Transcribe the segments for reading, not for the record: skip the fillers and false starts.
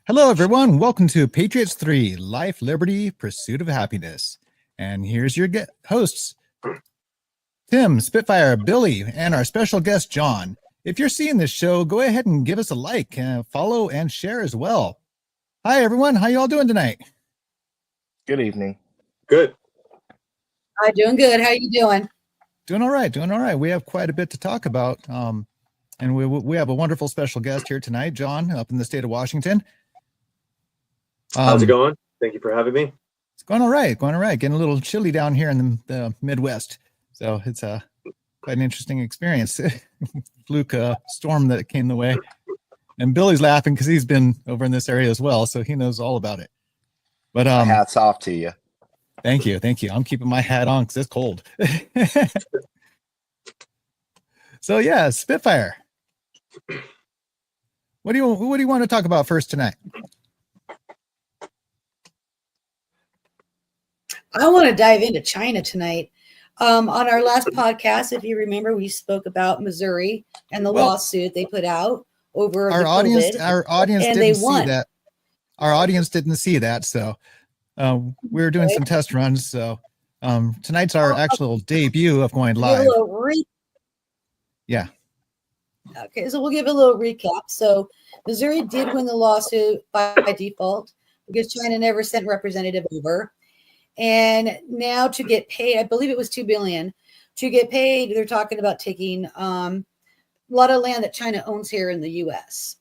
Hello, everyone. Welcome to Patriots 3 Life, Liberty, Pursuit of Happiness. And here's your hosts, Tim, Spitfire, Billy, and our special guest, John. If you're seeing this show, go ahead and give us a like, follow, and share as well. Hi, everyone. How you all doing tonight? Good evening. Good. Hi, doing good. How you doing? Doing all right. Doing all right. We have quite a bit to talk about. And we have a wonderful special guest here tonight, John, up in the state of Washington. How's it going? Thank you for having me. It's going all right. Getting a little chilly down here in the Midwest. So it's quite an interesting experience. Fluke storm that came the way. And Billy's laughing because he's been over in this area as well. So he knows all about it. But hats off to you. Thank you. I'm keeping my hat on because it's cold. So yeah, Spitfire. What do you want to talk about first tonight? I want to dive into China tonight. On our last podcast, if you remember, we spoke about Missouri and the lawsuit they put out over our audience. Our audience and didn't they won. see that. Our audience didn't see that, so we were doing some test runs. So tonight's our actual debut of going live. Yeah. Okay, so we'll give a little recap. So Missouri did win the lawsuit by default because China never sent representative over. And now to get paid, I believe it was $2 billion. To get paid, they're talking about taking a lot of land that China owns here in the U.S.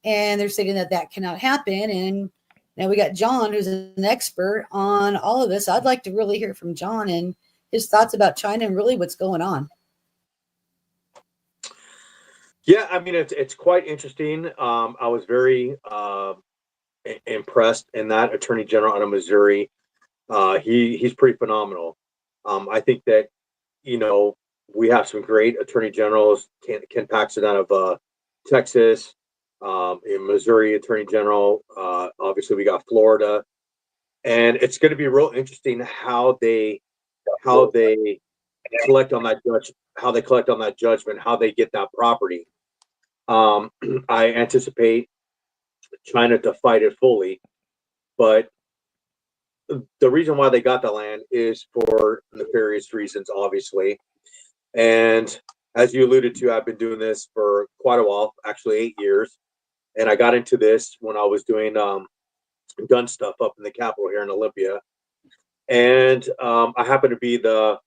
And they're saying that cannot happen. And now we got John, who's an expert on all of this. I'd like to really hear from John and his thoughts about China and really what's going on. Yeah, I mean, it's quite interesting. I was very impressed in that Attorney General out of Missouri. He's pretty phenomenal. I think that, we have some great attorney generals. Ken Paxton out of Texas, in Missouri Attorney General. Obviously, we got Florida, and it's going to be real interesting how they collect on that judgment, how they get that property. I anticipate China to fight it fully, but the reason why they got the land is for nefarious reasons, obviously. And as you alluded to, I've been doing this for quite a while, actually 8 years. And I got into this when I was doing gun stuff up in the Capitol here in Olympia. And I happen to be the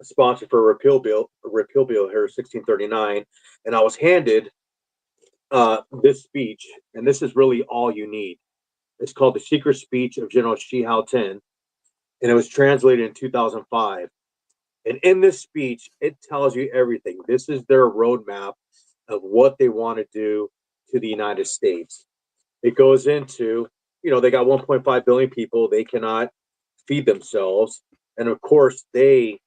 sponsor for a repeal bill here, 1639. And I was handed this speech, and this is really all you need. It's called The Secret Speech of General Shi Hao-ten, and it was translated in 2005. And in this speech, it tells you everything. This is their roadmap of what they want to do to the United States. It goes into, they got 1.5 billion people. They cannot feed themselves. And of course, they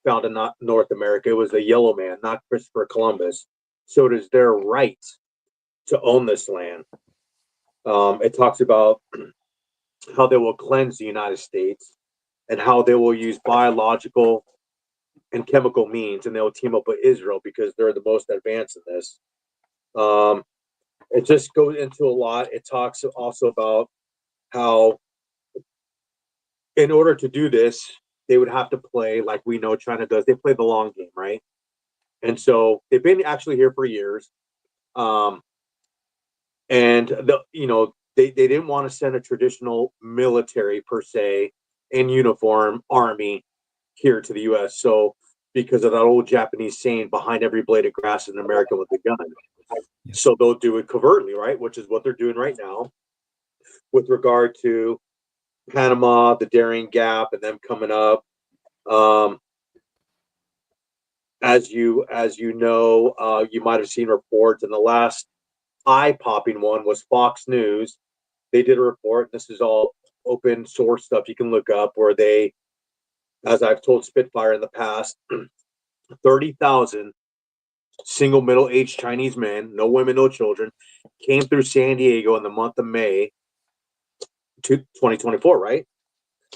founded North America. It was the yellow man, not Christopher Columbus. So it is their right to own this land. It talks about how they will cleanse the United States and how they will use biological and chemical means, and they will team up with Israel because they're the most advanced in this. It just goes into a lot. It talks also about how in order to do this, they would have to play like we know China does. They play the long game, right? And so they've been actually here for years. And they didn't want to send a traditional military per se in uniform army here to the U.S. So because of that old Japanese saying, behind every blade of grass is an American with a gun. Yes. So they'll do it covertly, right? Which is what they're doing right now with regard to Panama, the Darien Gap, and them coming up. As you know, you might have seen reports, and the last eye-popping one was Fox News. They did a report. This is all open source stuff you can look up, where they, as I've told Spitfire in the past, 30,000 single middle-aged Chinese men, no women, no children, came through San Diego in the month of May 2024, right?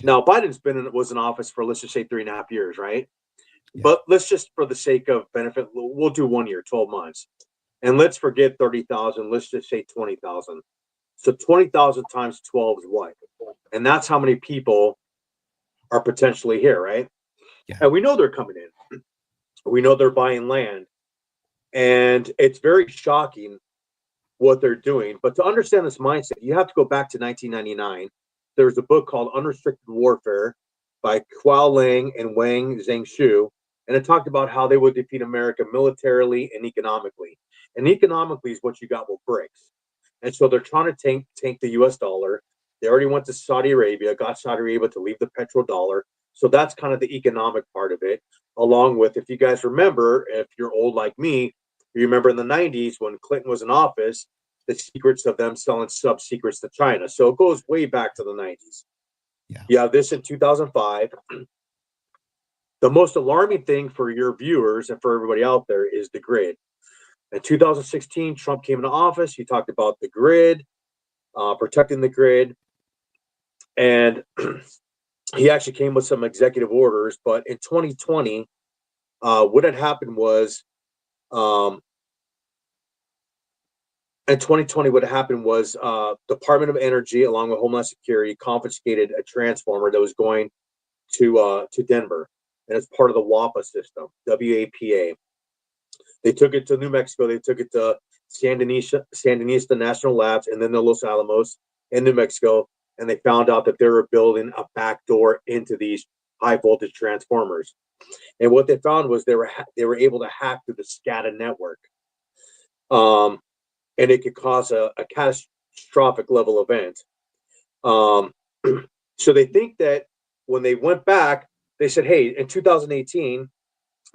Now, Biden's was in office for, let's just say, 3.5 years, right? Yeah. But let's just, for the sake of benefit, we'll do 1 year, 12 months. And let's forget 30,000. Let's just say 20,000. So 20,000 times 12 is what? And that's how many people are potentially here, right? Yeah. And we know they're coming in. We know they're buying land. And it's very shocking what they're doing. But to understand this mindset, you have to go back to 1999. There's a book called Unrestricted Warfare by Kuo Lang and Wang Zhengshu. And it talked about how they would defeat America militarily and economically. And economically is what you got with BRICS. And so they're trying to tank the US dollar. They already went to Saudi Arabia, got Saudi Arabia to leave the petrodollar. So that's kind of the economic part of it. Along with, if you guys remember, if you're old like me, you remember in the 90s when Clinton was in office, the secrets of them selling sub secrets to China. So it goes way back to the 90s. Yeah. You have this in 2005. The most alarming thing for your viewers and for everybody out there is the grid. In 2016, Trump came into office. He talked about the grid, protecting the grid. And he actually came with some executive orders. But in 2020, what had happened was, Department of Energy, along with Homeland Security, confiscated a transformer that was going to Denver, and it's part of the WAPA system, WAPA. They took it to New Mexico. They took it to Sandinista National Labs, and then the Los Alamos in New Mexico, and they found out that they were building a back door into these high voltage transformers. And what they found was they were able to hack through the SCADA network, and it could cause a catastrophic level event. So they think that when they went back, they said, hey, in 2018,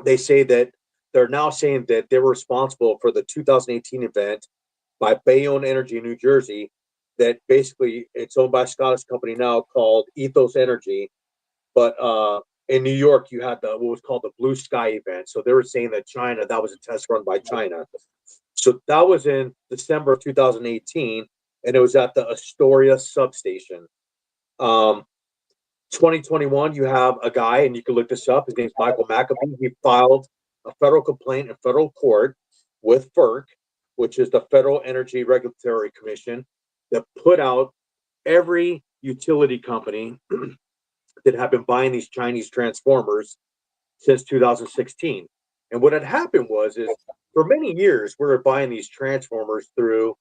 they say that they're now saying that they were responsible for the 2018 event by Bayonne Energy in New Jersey, that basically it's owned by a Scottish company now called Ethos Energy. But in New York, you had what was called the Blue Sky event. So they were saying that that was a test run by China. So that was in December of 2018, and it was at the Astoria substation. 2021, you have a guy, and you can look this up. His name's Michael McAfee. He filed a federal complaint in federal court with FERC, which is the Federal Energy Regulatory Commission, that put out every utility company that have been buying these Chinese transformers since 2016. And what had happened is for many years, we were buying these transformers through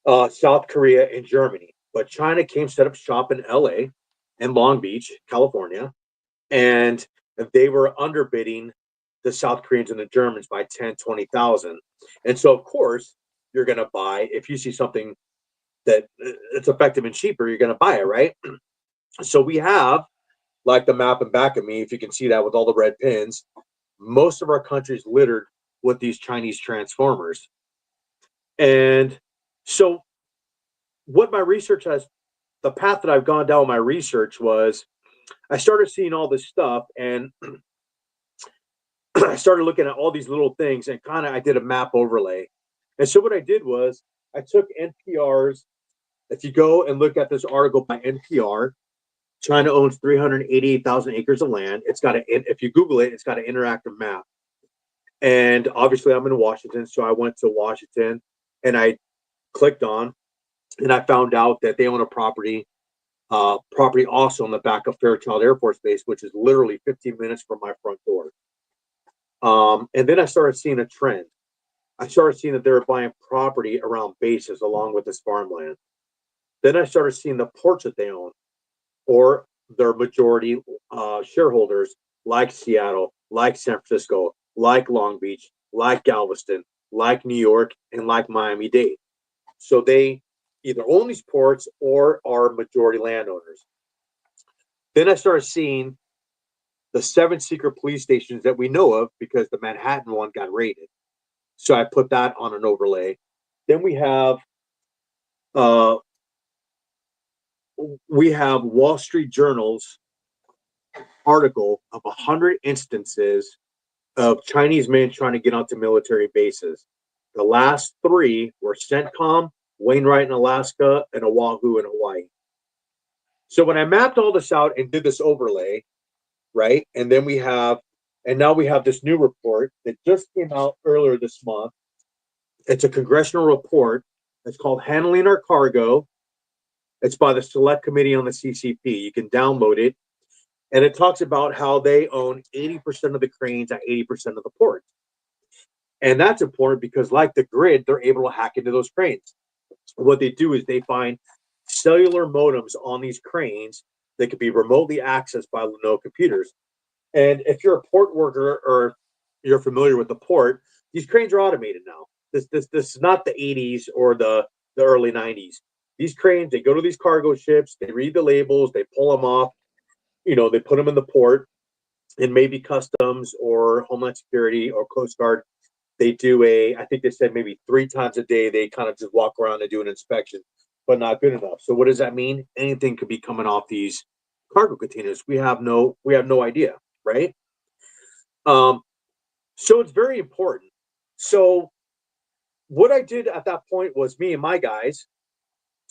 South Korea and Germany. But China set up shop in LA and Long Beach, California, and they were underbidding the South Koreans and the Germans by 10, 20,000. And so, of course, you're going to buy, if you see something that it's effective and cheaper, you're going to buy it, right? So we have, like the map in back of me, if you can see that with all the red pins, most of our countries littered with these Chinese transformers. And so what my research has, the path that I've gone down with my research was, I started seeing all this stuff, and I started looking at all these little things, and I did a map overlay. And so what I did was I took NPR's, if you go and look at this article by NPR, China owns 388,000 acres of land. If you Google it, it's got an interactive map. And obviously I'm in Washington, so I went to Washington and I clicked on, and I found out that they own a property also on the back of Fairchild Air Force Base, which is literally 15 minutes from my front door. And then I started seeing a trend. I started seeing that they were buying property around bases along with this farmland. Then I started seeing the ports that they own, or their majority shareholders, like Seattle, like San Francisco, like Long Beach, like Galveston, like New York, and like Miami-Dade. So they either own these ports or are majority landowners. Then I started seeing the 7 secret police stations that we know of, because the Manhattan one got raided. So I put that on an overlay. Then we have Wall Street Journal's article of 100 instances of Chinese men trying to get onto military bases. The last 3 were CENTCOM, Wainwright in Alaska, and Oahu in Hawaii. So when I mapped all this out and did this overlay, right, and now we have this new report that just came out earlier this month. It's a congressional report It's called Handling Our Cargo. It's by the Select Committee on the CCP. You can download it. And it talks about how they own 80% of the cranes at 80% of the ports. And that's important because, like the grid, they're able to hack into those cranes. What they do is they find cellular modems on these cranes that can be remotely accessed by no computers. And if you're a port worker or you're familiar with the port, these cranes are automated now. This is not the 80s or the early 90s. These cranes, they go to these cargo ships, they read the labels, they pull them off, they put them in the port, and maybe customs or Homeland Security or Coast Guard, they do I think they said maybe 3 times a day, they kind of just walk around and do an inspection, but not good enough. So what does that mean? Anything could be coming off these cargo containers. We have no idea, right? So it's very important. So what I did at that point was me and my guys,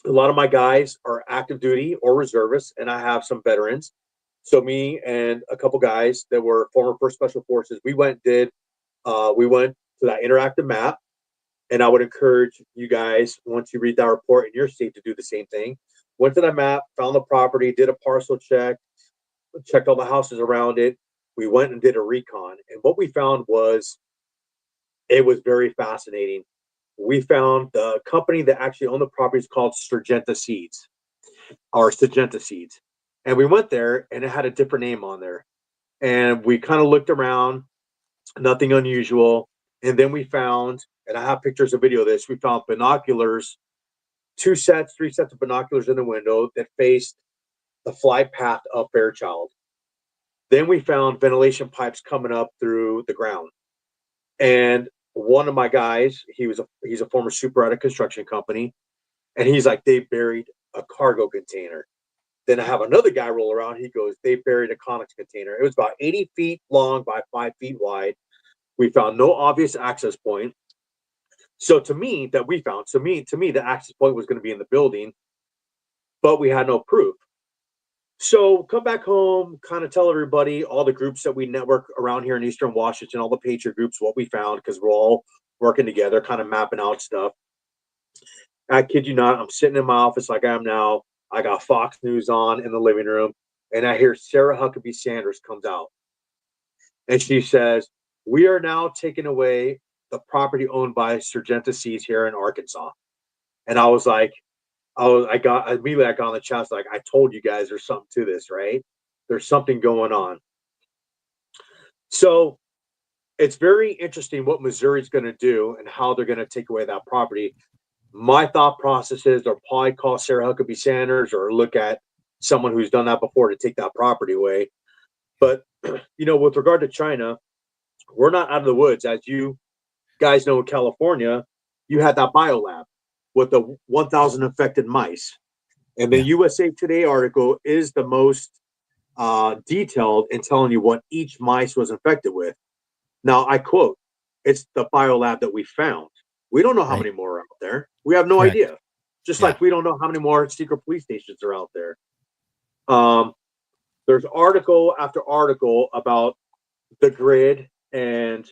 a lot of my guys are active duty or reservists, and I have some veterans. So me and a couple guys that were former First Special Forces, we went to that interactive map, and I would encourage you guys, once you read that report in your state, to do the same thing. Went to that map, found the property, did a parcel check, checked all the houses around it. We went and did a recon, and what we found was it was very fascinating. We found the company that actually owned the property is called Syngenta Seeds. And we went there, and it had a different name on there. And we kind of looked around, nothing unusual. And then we found, and I have pictures of video of this, we found binoculars, 3 sets of binoculars in the window that faced the flight path of Fairchild. Then we found ventilation pipes coming up through the ground. And one of my guys, he's a former super at a construction company, and he's like, they buried a cargo container. Then I have another guy roll around. He goes, they buried a Conex container. It was about 80 feet long by 5 feet wide. We found no obvious access point. So to me, the access point was going to be in the building, but we had no proof. So come back home, kind of tell everybody, all the groups that we network around here in Eastern Washington, all the Patriot groups, what we found, because we're all working together, kind of mapping out stuff. I kid you not, I'm sitting in my office like I am now. I got Fox News on in the living room, and I hear Sarah Huckabee Sanders comes out. And she says, we are now taking away the property owned by Syngenta Seeds here in Arkansas. And I was like, I got on the chest, like, I told you guys there's something to this, right? There's something going on. So it's very interesting what Missouri's going to do and how they're going to take away that property. My thought process is they'll probably call Sarah Huckabee Sanders or look at someone who's done that before to take that property away. But, with regard to China, we're not out of the woods. As you guys know, in California, you had that biolab with the 1,000 infected mice. And the USA Today article is the most detailed in telling you what each mice was infected with. Now, I quote, it's the biolab that we found. We don't know how many more are out there. We have no idea. Just like we don't know how many more secret police stations are out there. There's article after article about the grid, and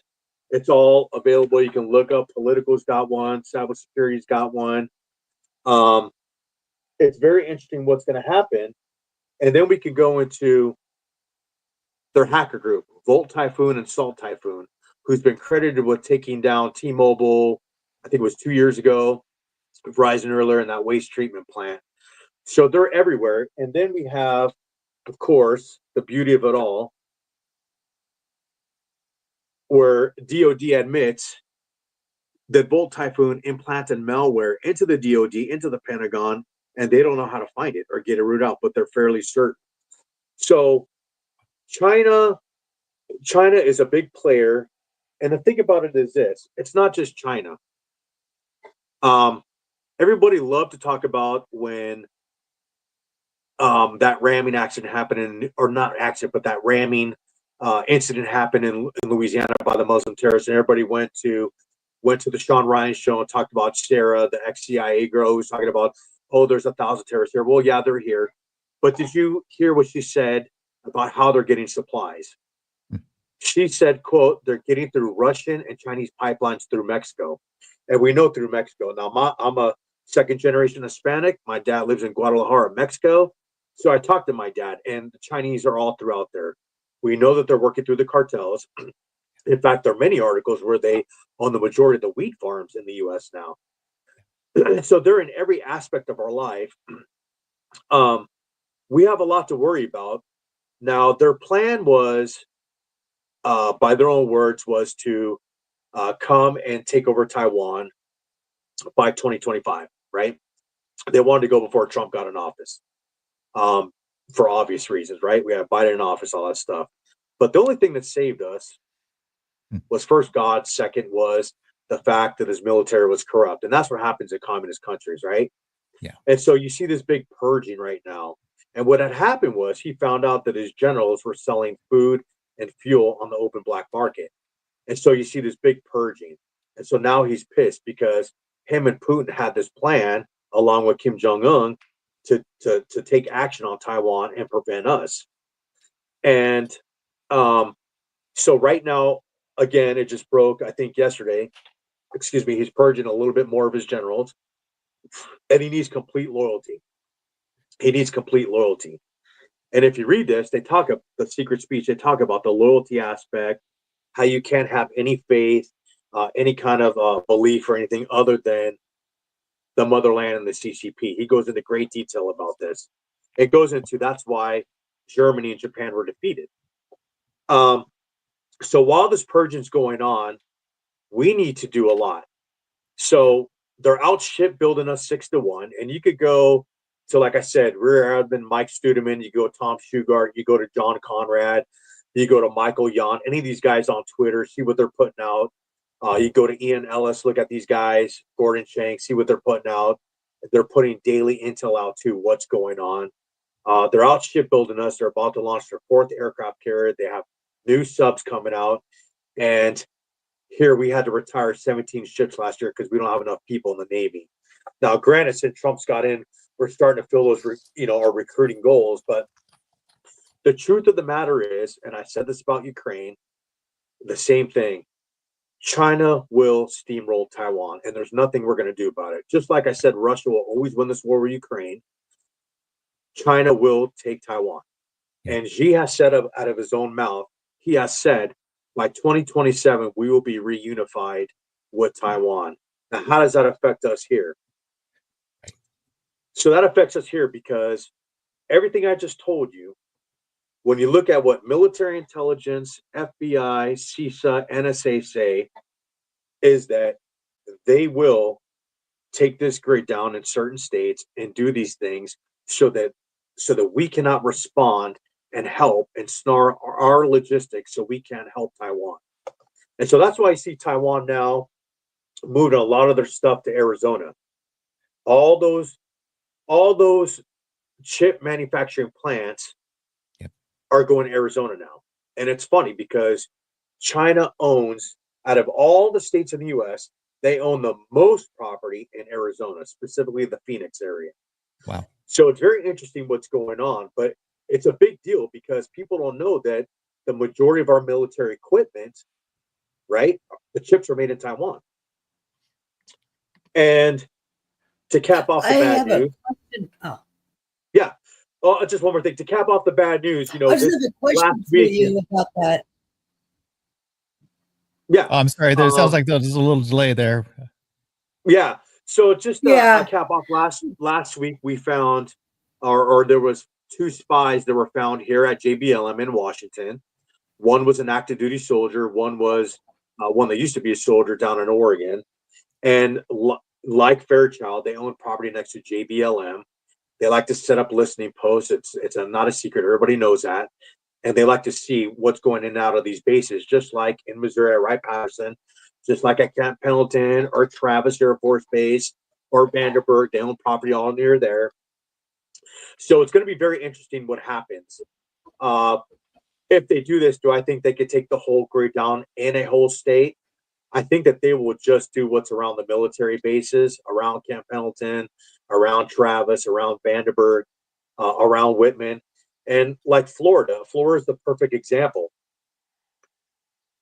it's all available. You can look up. Politico's got one. Cyber Security's got one. It's very interesting what's going to happen. And then we can go into their hacker group, Volt Typhoon and Salt Typhoon, who's been credited with taking down T-Mobile, I think it was 2 years ago, Verizon earlier, in that waste treatment plant. So they're everywhere. And then we have, of course, the beauty of it all, where DOD admits that Volt Typhoon implanted malware into the DOD, into the Pentagon, and they don't know how to find it or get it rooted out, but they're fairly certain. So China is a big player. And the thing about it is this, it's not just China. Everybody loved to talk about when that ramming accident happened that ramming incident happened in Louisiana by the Muslim terrorists, and everybody went to the Sean Ryan show and talked about Sarah, the ex-CIA girl, who was talking about, oh, there's 1,000 terrorists here. Well, yeah, they're here. But did you hear what she said about how they're getting supplies? She said, quote, they're getting through Russian and Chinese pipelines through Mexico. And we know through Mexico. Now, I'm a second generation Hispanic. My dad lives in Guadalajara, Mexico. So I talked to my dad, and the Chinese are all throughout there. We know that they're working through the cartels. In fact, there are many articles where they own the majority of the wheat farms in the U.S. now. So they're in every aspect of our life. We have a lot to worry about. Now, their plan was, by their own words, was to come and take over Taiwan by 2025, right? They wanted to go before Trump got in office, for obvious reasons, right? We have Biden in office, all that stuff. But the only thing that saved us was first God, second was the fact that his military was corrupt. And that's what happens in communist countries, right? Yeah. And so you see this big purging right now. And what had happened was he found out that his generals were selling food and fuel on the open black market. And so you see this big purging. And so now he's pissed because him and Putin had this plan along with Kim Jong-un to take action on Taiwan and prevent us. And so right now, again, it just broke, I think yesterday, he's purging a little bit more of his generals, and he needs complete loyalty. He needs complete loyalty. And if you read this, they talk about the secret speech, they talk about the loyalty aspect, how you can't have any faith, any kind of belief or anything other than the motherland and the CCP. He goes into great detail about this. It goes into that's why Germany and Japan were defeated. So while this purging's going on, we need to do a lot. So they're out shipbuilding us 6-1, and you could go to, like I said, rear admin Mike Studeman, you go Tom Shugart, you go to John Conrad, you go to Michael Yon, any of these guys on Twitter, see what they're putting out. You go to Ian Ellis, look at these guys, Gordon Shanks, see what they're putting out. They're putting daily intel out too, what's going on. They're out shipbuilding us. They're about to launch their 4th aircraft carrier. They have new subs coming out. And here we had to retire 17 ships last year because we don't have enough people in the Navy. Now, granted, since Trump's got in, we're starting to fill those, our recruiting goals. But the truth of the matter is, and I said this about Ukraine, the same thing. China will steamroll Taiwan, and there's nothing we're going to do about it. Just like I said, Russia will always win this war with Ukraine. China will take Taiwan. Yeah. And Xi has said out of his own mouth, he has said, by 2027, we will be reunified with Taiwan. Now, how does that affect us here? Right. So that affects us here because everything I just told you, when you look at what military intelligence, FBI, CISA, NSA say, is that they will take this grid down in certain states and do these things so that we cannot respond and help and snarl our logistics so we can help Taiwan. And so that's why I see Taiwan now moving a lot of their stuff to Arizona. All those chip manufacturing plants are going to Arizona now. And it's funny because China owns, out of all the states in the U.S., they own the most property in Arizona, specifically the Phoenix area. Wow. So it's very interesting what's going on, but it's a big deal because people don't know that the majority of our military equipment, right, the chips are made in Taiwan. And to cap off the bad news. Yeah. Oh, just one more thing. To cap off the bad news, I just have a question for you about that. Yeah. Oh, I'm sorry. There sounds like there's a little delay there. Yeah. So just to cap off last week, we found, or there was 2 spies that were found here at JBLM in Washington. One was an active duty soldier. One was one that used to be a soldier down in Oregon. And like Fairchild, they own property next to JBLM. They like to set up listening posts. It's not a secret. Everybody knows that. And they like to see what's going in and out of these bases, just like in Missouri at Wright-Patterson, just like at Camp Pendleton or Travis Air Force Base or Vandenberg. They own property all near there. So it's going to be very interesting what happens. If they do this, do I think they could take the whole grid down in a whole state? I think that they will just do what's around the military bases, around Camp Pendleton, around Travis, around Vandenberg, around Whitman. And like Florida is the perfect example.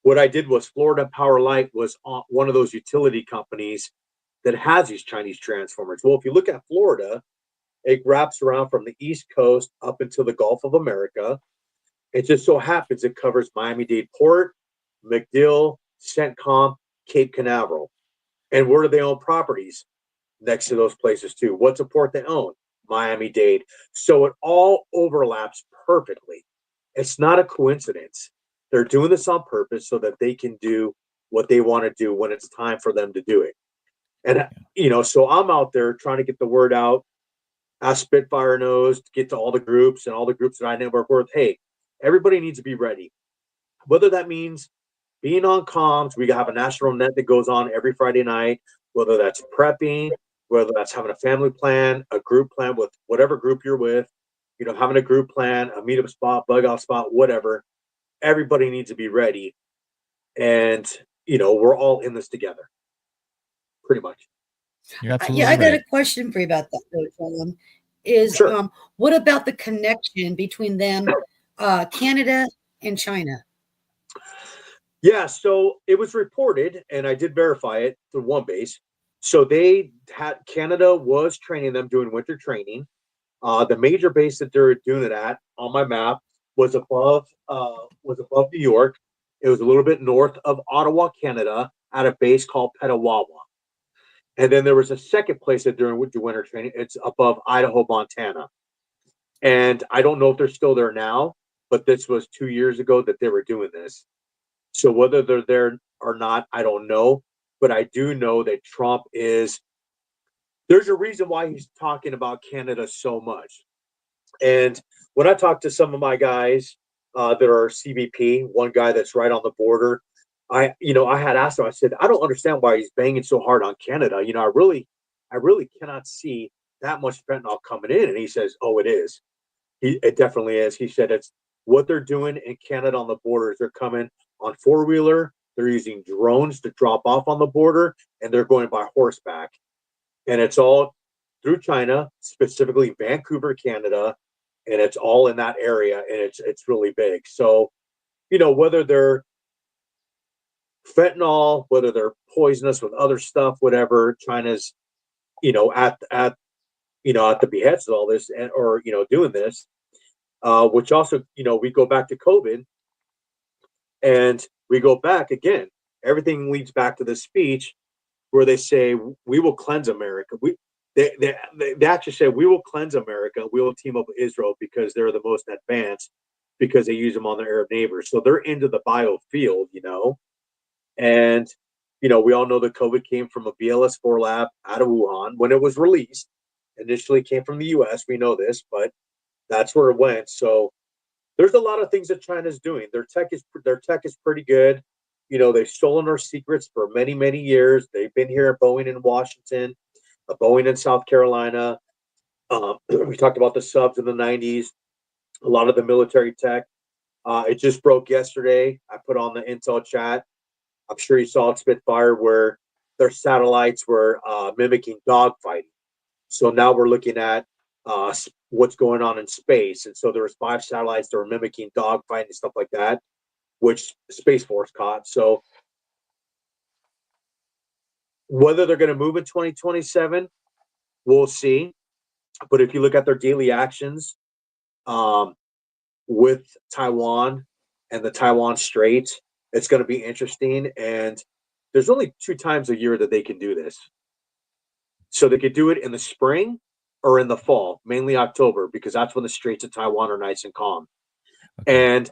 What I did was Florida Power Light was one of those utility companies that has these Chinese transformers. Well, if you look at Florida, it wraps around from the East Coast up into the Gulf of America. It just so happens it covers Miami-Dade Port, MacDill, CENTCOM, Cape Canaveral. And where do they own properties? Next to those places too. What's a port they own? Miami-Dade. So it all overlaps perfectly. It's not a coincidence. They're doing this on purpose so that they can do what they want to do when it's time for them to do it. And, so I'm out there trying to get the word out, as Spitfire knows, to get to all the groups and all the groups that I network with. Hey, everybody needs to be ready. Whether that means being on comms, we have a national net that goes on every Friday night, whether that's prepping, whether that's having a family plan, a group plan with whatever group you're with, having a group plan, a meetup spot, bug out spot, whatever. Everybody needs to be ready. And, we're all in this together, pretty much. You're absolutely I got right. a question for you about that, though, John. Is Sure. what about the connection between them, Canada and China? Yeah, so it was reported, and I did verify it through one base. So Canada was training them, doing winter training. The major base that they're doing it at on my map was above New York. It was a little bit north of Ottawa, Canada, at a base called Petawawa. And then there was a second place that they're doing winter training. It's above Idaho, Montana. And I don't know if they're still there now, but this was 2 years ago that they were doing this. So whether they're there or not, I don't know. But I do know that there's a reason why he's talking about Canada so much. And when I talk to some of my guys that are CBP, one guy that's right on the border, I had asked him, I said, I don't understand why he's banging so hard on Canada. I really cannot see that much fentanyl coming in. And he says, oh, it is. It definitely is. He said it's what they're doing in Canada on the borders. They're coming on four-wheeler. They're using drones to drop off on the border, and they're going by horseback. And it's all through China, specifically Vancouver, Canada, and it's all in that area, and it's really big. So, whether they're fentanyl, whether they're poisonous with other stuff, whatever, China's, at the behest of all this, or doing this, which also, we go back to COVID, and we go back again. Everything leads back to this speech where they say we will cleanse America. They actually say we will cleanse America. We will team up with Israel because they're the most advanced because they use them on their Arab neighbors. So they're into the biofield, and we all know that COVID came from a BLS4 lab out of Wuhan when it was released. Initially came from the U.S. We know this, but that's where it went. So there's a lot of things that China's doing. Their tech is pretty good. They've stolen our secrets for many, many years. They've been here at Boeing in Washington, Boeing in South Carolina. We talked about the subs in the 90s, a lot of the military tech. It just broke yesterday. I put on the Intel chat. I'm sure you saw it, Spitfire, where their satellites were mimicking dogfighting. So now we're looking at what's going on in space. And so there was 5 satellites that were mimicking dogfighting and stuff like that, which Space Force caught. So whether they're going to move in 2027, we'll see. But if you look at their daily actions with Taiwan and the Taiwan Strait, it's going to be interesting. And there's only 2 times a year that they can do this. So they could do it in the spring or in the fall, mainly October, because that's when the Straits of Taiwan are nice and calm. Okay. And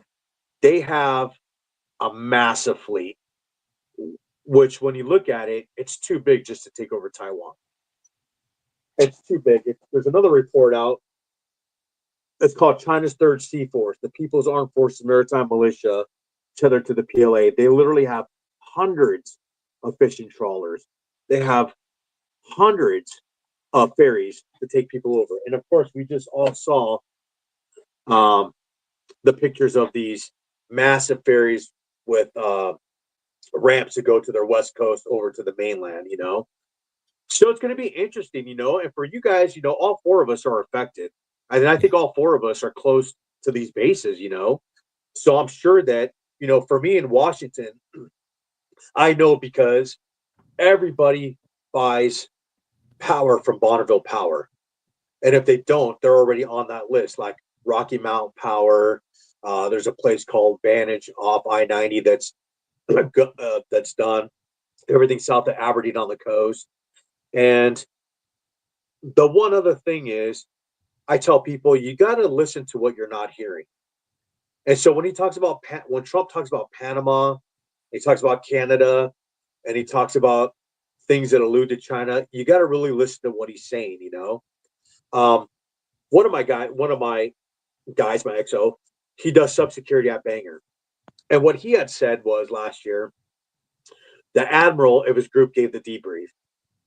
they have a massive fleet, which when you look at it, it's too big just to take over Taiwan. It's too big. There's another report out. It's called China's Third Sea Force, the People's Armed Forces Maritime Militia, tethered to the PLA. They literally have hundreds of fishing trawlers. They have hundreds of ferries to take people over. And of course, we just all saw the pictures of these massive ferries with ramps to go to their west coast over to the mainland, So it's going to be interesting, and for you guys, all 4 of us are affected. And I think all 4 of us are close to these bases, So I'm sure that, for me in Washington, I know because everybody buys power from Bonneville Power. And if they don't, they're already on that list, like Rocky Mountain Power. There's a place called Vantage off I-90 that's done. Everything south of Aberdeen on the coast. And the one other thing is, I tell people, you got to listen to what you're not hearing. And so when Trump talks about Panama, he talks about Canada, and he talks about things that allude to China, you got to really listen to what he's saying, One of my guys, my XO, he does subsecurity at Bangor. And what he had said was last year, the admiral of his group gave the debrief.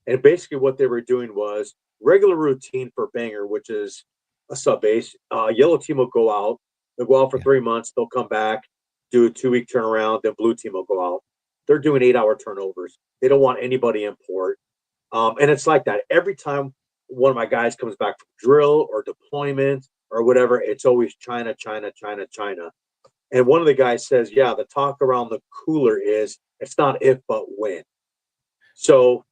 And basically what they were doing was regular routine for Bangor, which is a sub base. Yellow team will go out. They'll go out for 3 months. They'll come back, do a 2-week turnaround. Then blue team will go out. They're doing 8-hour turnovers. They don't want anybody in port. And it's like that. Every time one of my guys comes back from drill or deployment or whatever, it's always China, China, China, China. And one of the guys says, yeah, the talk around the cooler is it's not if, but when. So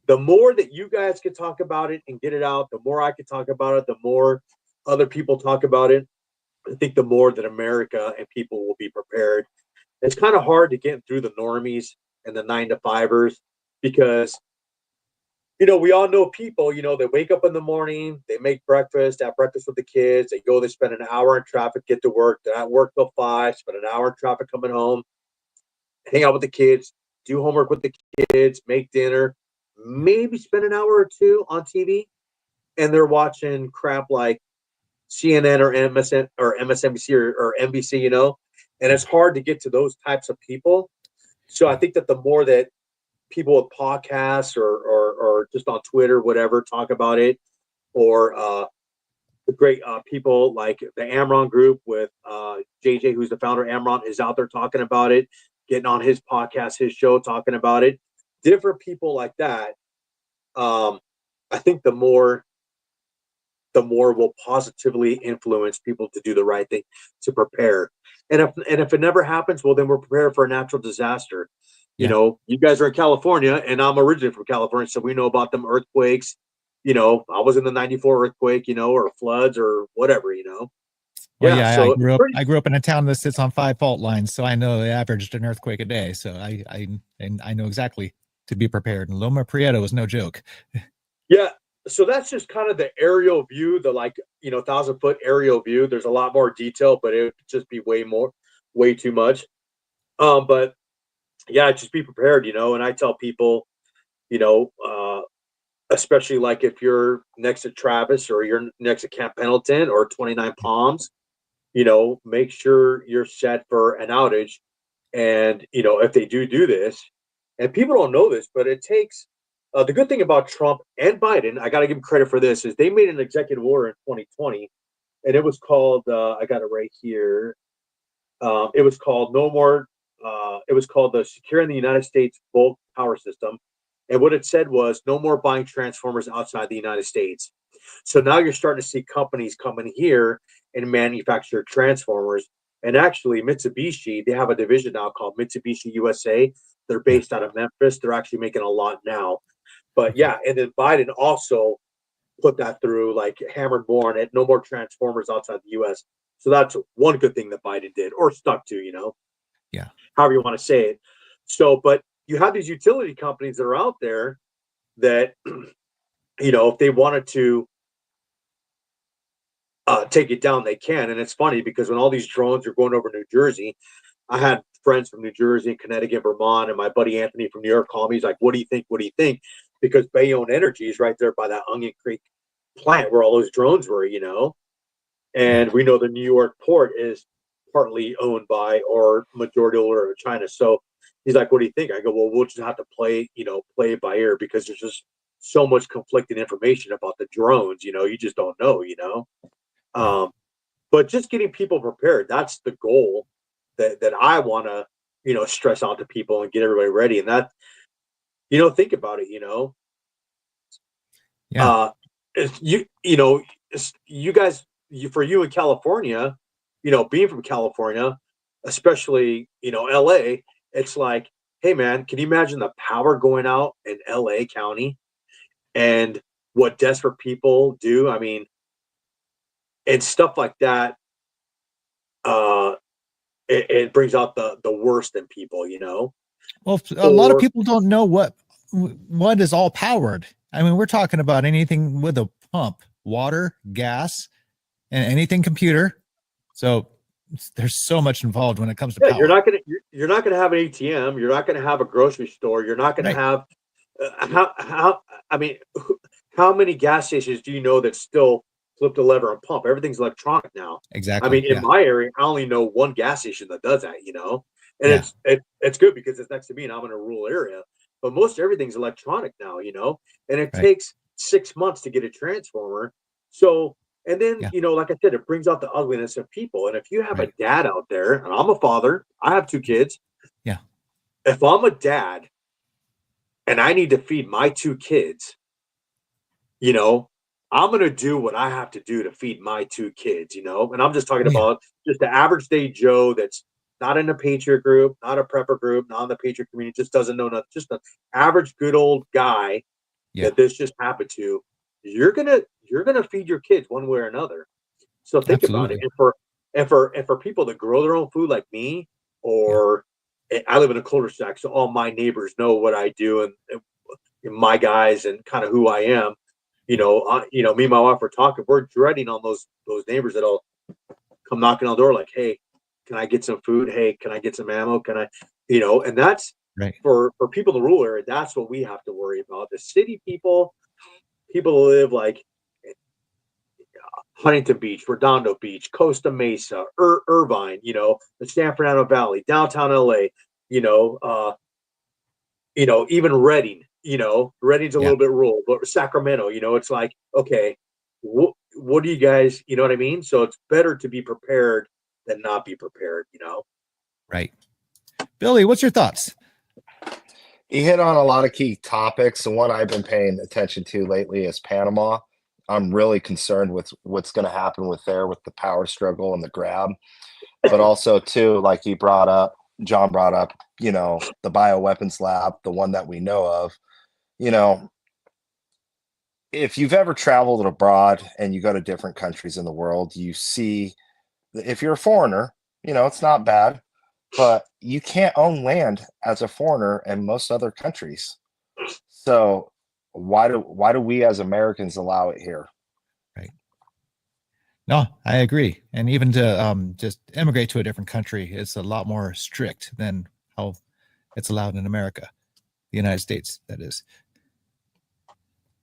the more that you guys can talk about it and get it out, the more I can talk about it, the more other people talk about it. I think the more that America and people will be prepared. It's kind of hard to get through the normies and the 9-to-5ers because, we all know people, they wake up in the morning, they make breakfast, have breakfast with the kids, they go, they spend an hour in traffic, get to work, they're at work till 5, spend an hour in traffic coming home, hang out with the kids, do homework with the kids, make dinner, maybe spend an hour or two on TV, and they're watching crap like CNN or MSN or MSNBC or NBC, and it's hard to get to those types of people. So I think that the more that people with podcasts or just on Twitter, whatever, talk about it, or the great people like the Amron group with JJ, who's the founder of Amron, is out there talking about it, getting on his podcast, his show, talking about it. Different people like that. I think the more will positively influence people to do the right thing, to prepare. And if it never happens, well, then we're prepared for a natural disaster. You guys are in California, and I'm originally from California, so we know about them earthquakes. I was in the '94 earthquake, or floods or whatever. Well, yeah, so I grew up in a town that sits on 5 fault lines, so I know they averaged an earthquake a day. So I know exactly to be prepared. And Loma Prieta was no joke. Yeah. So that's just kind of the aerial view, the 1,000-foot aerial view. There's a lot more detail, but it would just be way too much. But yeah, just be prepared, and I tell people, especially like if you're next to Travis or you're next to Camp Pendleton or 29 Palms, make sure you're set for an outage. And, if they do this, and people don't know this, but it takes, the good thing about Trump and Biden, I got to give them credit for this, is they made an executive order in 2020, and it was called, I got it right here. It was called the Securing the United States Bulk Power System. And what it said was no more buying transformers outside the United States. So now you're starting to see companies come in here and manufacture transformers. And actually, Mitsubishi, they have a division now called Mitsubishi USA. They're based out of Memphis. They're actually making a lot now. But yeah, and then Biden also put that through, like hammered more on it. No more transformers outside the U.S. So that's one good thing that Biden did, or stuck to, Yeah. However you want to say it. So, but you have these utility companies that are out there that, if they wanted to take it down, they can. And it's funny because when all these drones are going over New Jersey, I had friends from New Jersey, Connecticut, Vermont, and my buddy Anthony from New York called me. He's like, what do you think? What do you think? Because Bayonne Energy is right there by that Onion Creek plant where all those drones were, and we know the New York port is partly owned by or majority owner of China. So he's like, what do you think? I go, well, we'll just have to play it by ear because there's just so much conflicting information about the drones, you just don't know, but just getting people prepared, that's the goal that I want to, stress out to people and get everybody ready. And that, think about it, Yeah. You guys, for you in California, being from California, especially, LA, it's like, hey man, can you imagine the power going out in LA County and what desperate people do? I mean, and stuff like that. It brings out the worst in people, you know. Well, a lot of people don't know what is all powered. I mean, we're talking about anything with a pump, water, gas, and anything computer. So there's so much involved when it comes to power. You're not gonna have an ATM. You're not gonna have a grocery store. You're not gonna have I mean, how many gas stations do you know that still flip the lever and pump? Everything's electronic now. Exactly. I mean, in my area, I only know one gas station that does that, you know, and it's good because it's next to me and I'm in a rural area. But most everything's electronic now, you know, and it takes 6 months to get a transformer. So, and then, you know, like I said, it brings out the ugliness of people. And if you have a dad out there, and I'm a father, I have 2 kids. Yeah. If I'm a dad and I need to feed my 2 kids, you know, I'm going to do what I have to do to feed my 2 kids, you know, and I'm just talking about just the average day Joe that's not in a Patriot group, not a prepper group, not in the Patriot community, just doesn't know nothing, just an average good old guy that this just happened to. You're gonna feed your kids one way or another. So think about it. And for people that grow their own food like me, or I live in a cul-de-sac, so all my neighbors know what I do and my guys and kind of who I am. You know, me and my wife are talking. We're dreading on those neighbors that'll come knocking on the door like, "Hey, can I get some food? Hey, can I get some ammo? Can I?" You know, and that's for people in the rural area. That's what we have to worry about. The city people who live like Huntington Beach, Redondo Beach, Costa Mesa, Irvine, you know, the San Fernando Valley, downtown LA, you know, even Redding, you know, Redding's a little bit rural, but Sacramento, you know, it's like, okay, what do you guys, you know what I mean? So it's better to be prepared than not be prepared, you know? Right. Billy, what's your thoughts? You hit on a lot of key topics. The one I've been paying attention to lately is Panama. I'm really concerned with what's going to happen with the power struggle and the grab, but also too, like John brought up, you know, the bioweapons lab, the one that we know of, you know, if you've ever traveled abroad and you go to different countries in the world, you see, if you're a foreigner, you know, it's not bad, but you can't own land as a foreigner in most other countries. So why do we as Americans allow it here? Right. No, I agree. And even to just immigrate to a different country, it's a lot more strict than how it's allowed in America, the United States, that is.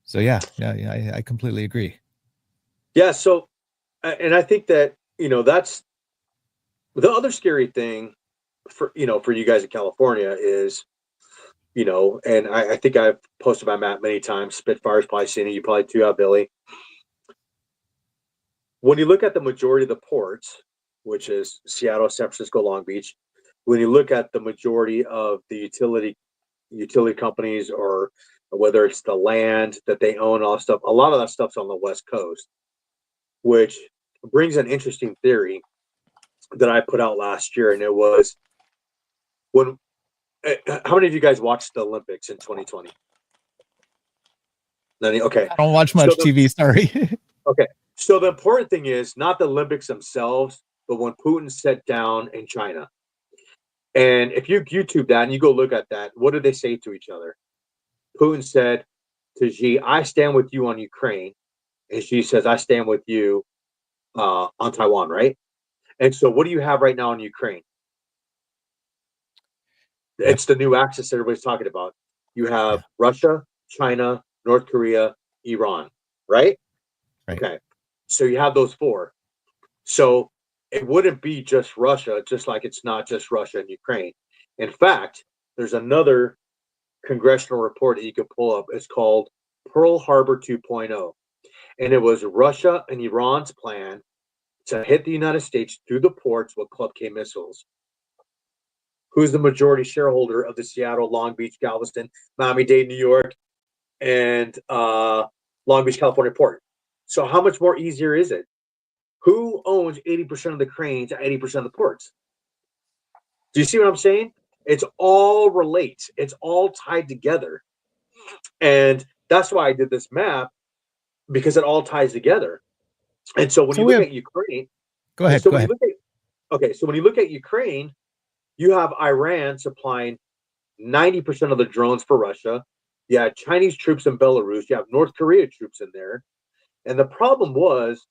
So yeah, I completely agree. Yeah. So, and I think that, you know, that's the other scary thing for you guys in California is, you know, and I think I've posted my map many times. Spitfire's probably seen it. You probably too have, Billy. When you look at the majority of the ports, which is Seattle, San Francisco, Long Beach, when you look at the majority of the utility companies, or whether it's the land that they own, all stuff, a lot of that stuff's on the West Coast, which brings an interesting theory that I put out last year, and it was when. How many of you guys watched the Olympics in 2020? Okay. I don't watch much TV. Sorry. Okay. So the important thing is not the Olympics themselves, but when Putin sat down in China. And if you YouTube that and you go look at that, what did they say to each other? Putin said to Xi, "I stand with you on Ukraine," and Xi says, "I stand with you on Taiwan," right? And so what do you have right now in Ukraine? It's the new axis everybody's talking about. You have Russia, China, North Korea, Iran, right? Okay. So you have those 4. So it wouldn't be just Russia, just like it's not just Russia and Ukraine. In fact, there's another congressional report that you can pull up. It's called Pearl Harbor 2.0. And it was Russia and Iran's plan to hit the United States through the ports with Club K missiles. Who's the majority shareholder of the Seattle, Long Beach, Galveston, Miami-Dade, New York, and Long Beach, California port? So how much more easier is it? Who owns 80% of the cranes at 80% of the ports? Do you see what I'm saying? It's all relates. It's all tied together. And that's why I did this map, because it all ties together. And so when So you we look have, at Ukraine, go ahead, so go when you ahead. look at, okay, so when you look at Ukraine, you have Iran supplying 90% of the drones for Russia. You have Chinese troops in Belarus. You have North Korea troops in there. And the problem was,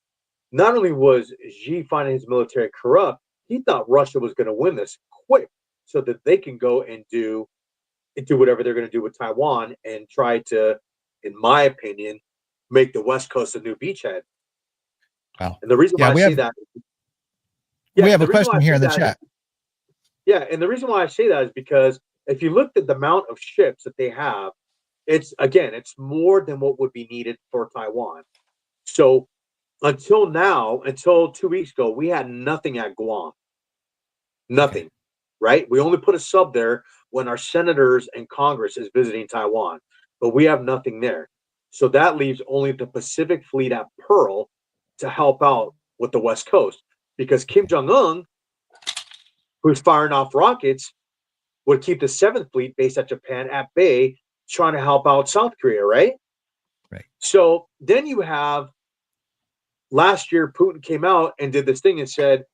not only was Xi finding his military corrupt, he thought Russia was going to win this quick so that they can go and do whatever they're going to do with Taiwan and try to, in my opinion, make the West Coast a new beachhead. Wow. And the reason Yeah, why I say that, we have the a reason why question I here say in the that chat. Yeah, and the reason why I say that is because if you looked at the amount of ships that they have, it's more than what would be needed for Taiwan. So until now, until 2 weeks ago, we had nothing at Guam. Nothing, Okay. right? We only put a sub there when our senators and Congress is visiting Taiwan, but we have nothing there. So that leaves only the Pacific Fleet at Pearl to help out with the West Coast, because Kim Jong Un, who's firing off rockets, would keep the Seventh Fleet based at Japan at bay, trying to help out South Korea, right? Right. So then you have, last year Putin came out and did this thing and said,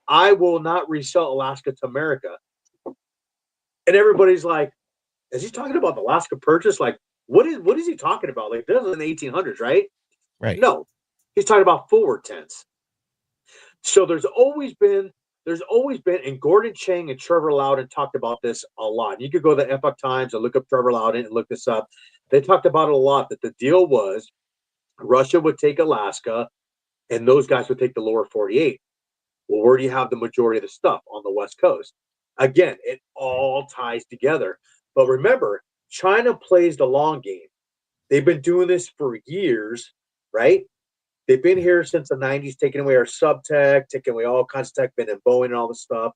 "I will not resell Alaska to America," and everybody's like, "Is he talking about the Alaska Purchase? Like, what is he talking about? Like, this is in the 1800s, right?" Right. No, he's talking about forward tense. So there's always been, and Gordon Chang and Trevor Loudon talked about this a lot. You could go to the Epoch Times and look up Trevor Loudon and look this up. They talked about it a lot, that the deal was Russia would take Alaska and those guys would take the lower 48. Well, where do you have the majority of the stuff? On the West Coast. Again, it all ties together. But remember, China plays the long game. They've been doing this for years, right? They've been here since the 90s, taking away our subtech, taking away all kinds of tech, been in Boeing and all this stuff.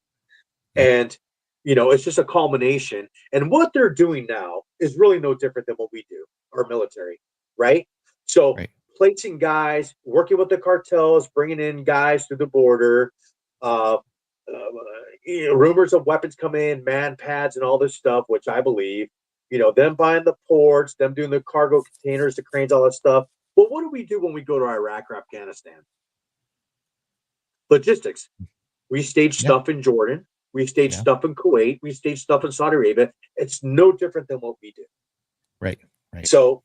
Yeah. And, it's just a culmination. And what they're doing now is really no different than what we do, our military, right? So Right. placing guys, working with the cartels, bringing in guys through the border, uh, rumors of weapons come in, man pads and all this stuff, which I believe, them buying the ports, them doing the cargo containers, the cranes, all that stuff. Well, what do we do when we go to Iraq or Afghanistan? Logistics. We stage Yeah. stuff in Jordan. We stage Yeah. stuff in Kuwait. We stage stuff in Saudi Arabia. It's no different than what we do. Right. Right. So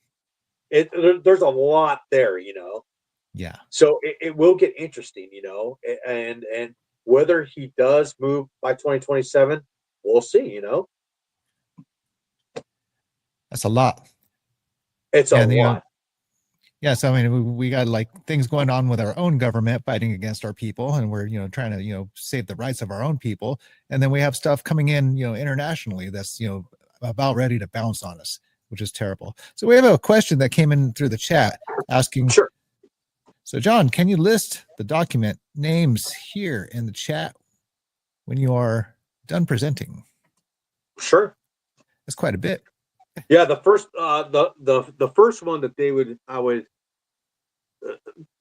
there's a lot there, Yeah. So it will get interesting, and whether he does move by 2027, we'll see, That's a lot. It's a And lot. yeah, so I mean, we got like things going on with our own government fighting against our people, and we're trying to save the rights of our own people, and then we have stuff coming in internationally that's about ready to bounce on us, which is terrible. So we have a question that came in through the chat asking, Sure. so John, can you list the document names here in the chat when you are done presenting? Sure. That's quite a bit. Yeah, the first the first one that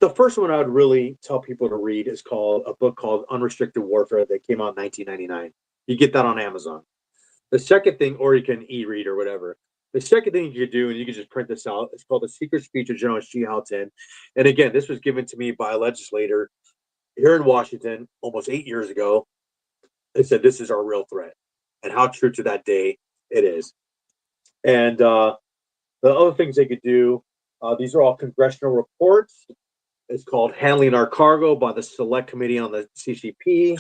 the first one I would really tell people to read is called a book called Unrestricted Warfare that came out in 1999. You get that on Amazon. The second thing, or you can e-read or whatever. The second thing you could do, and you can just print this out, it's called The Secret Speech of General Xi Jinping. And again, this was given to me by a legislator here in Washington almost 8 years ago. They said this is our real threat, and how true to that day it is. And the other things they could do, these are all congressional reports. It's called Handling Our Cargo by the Select Committee on the CCP.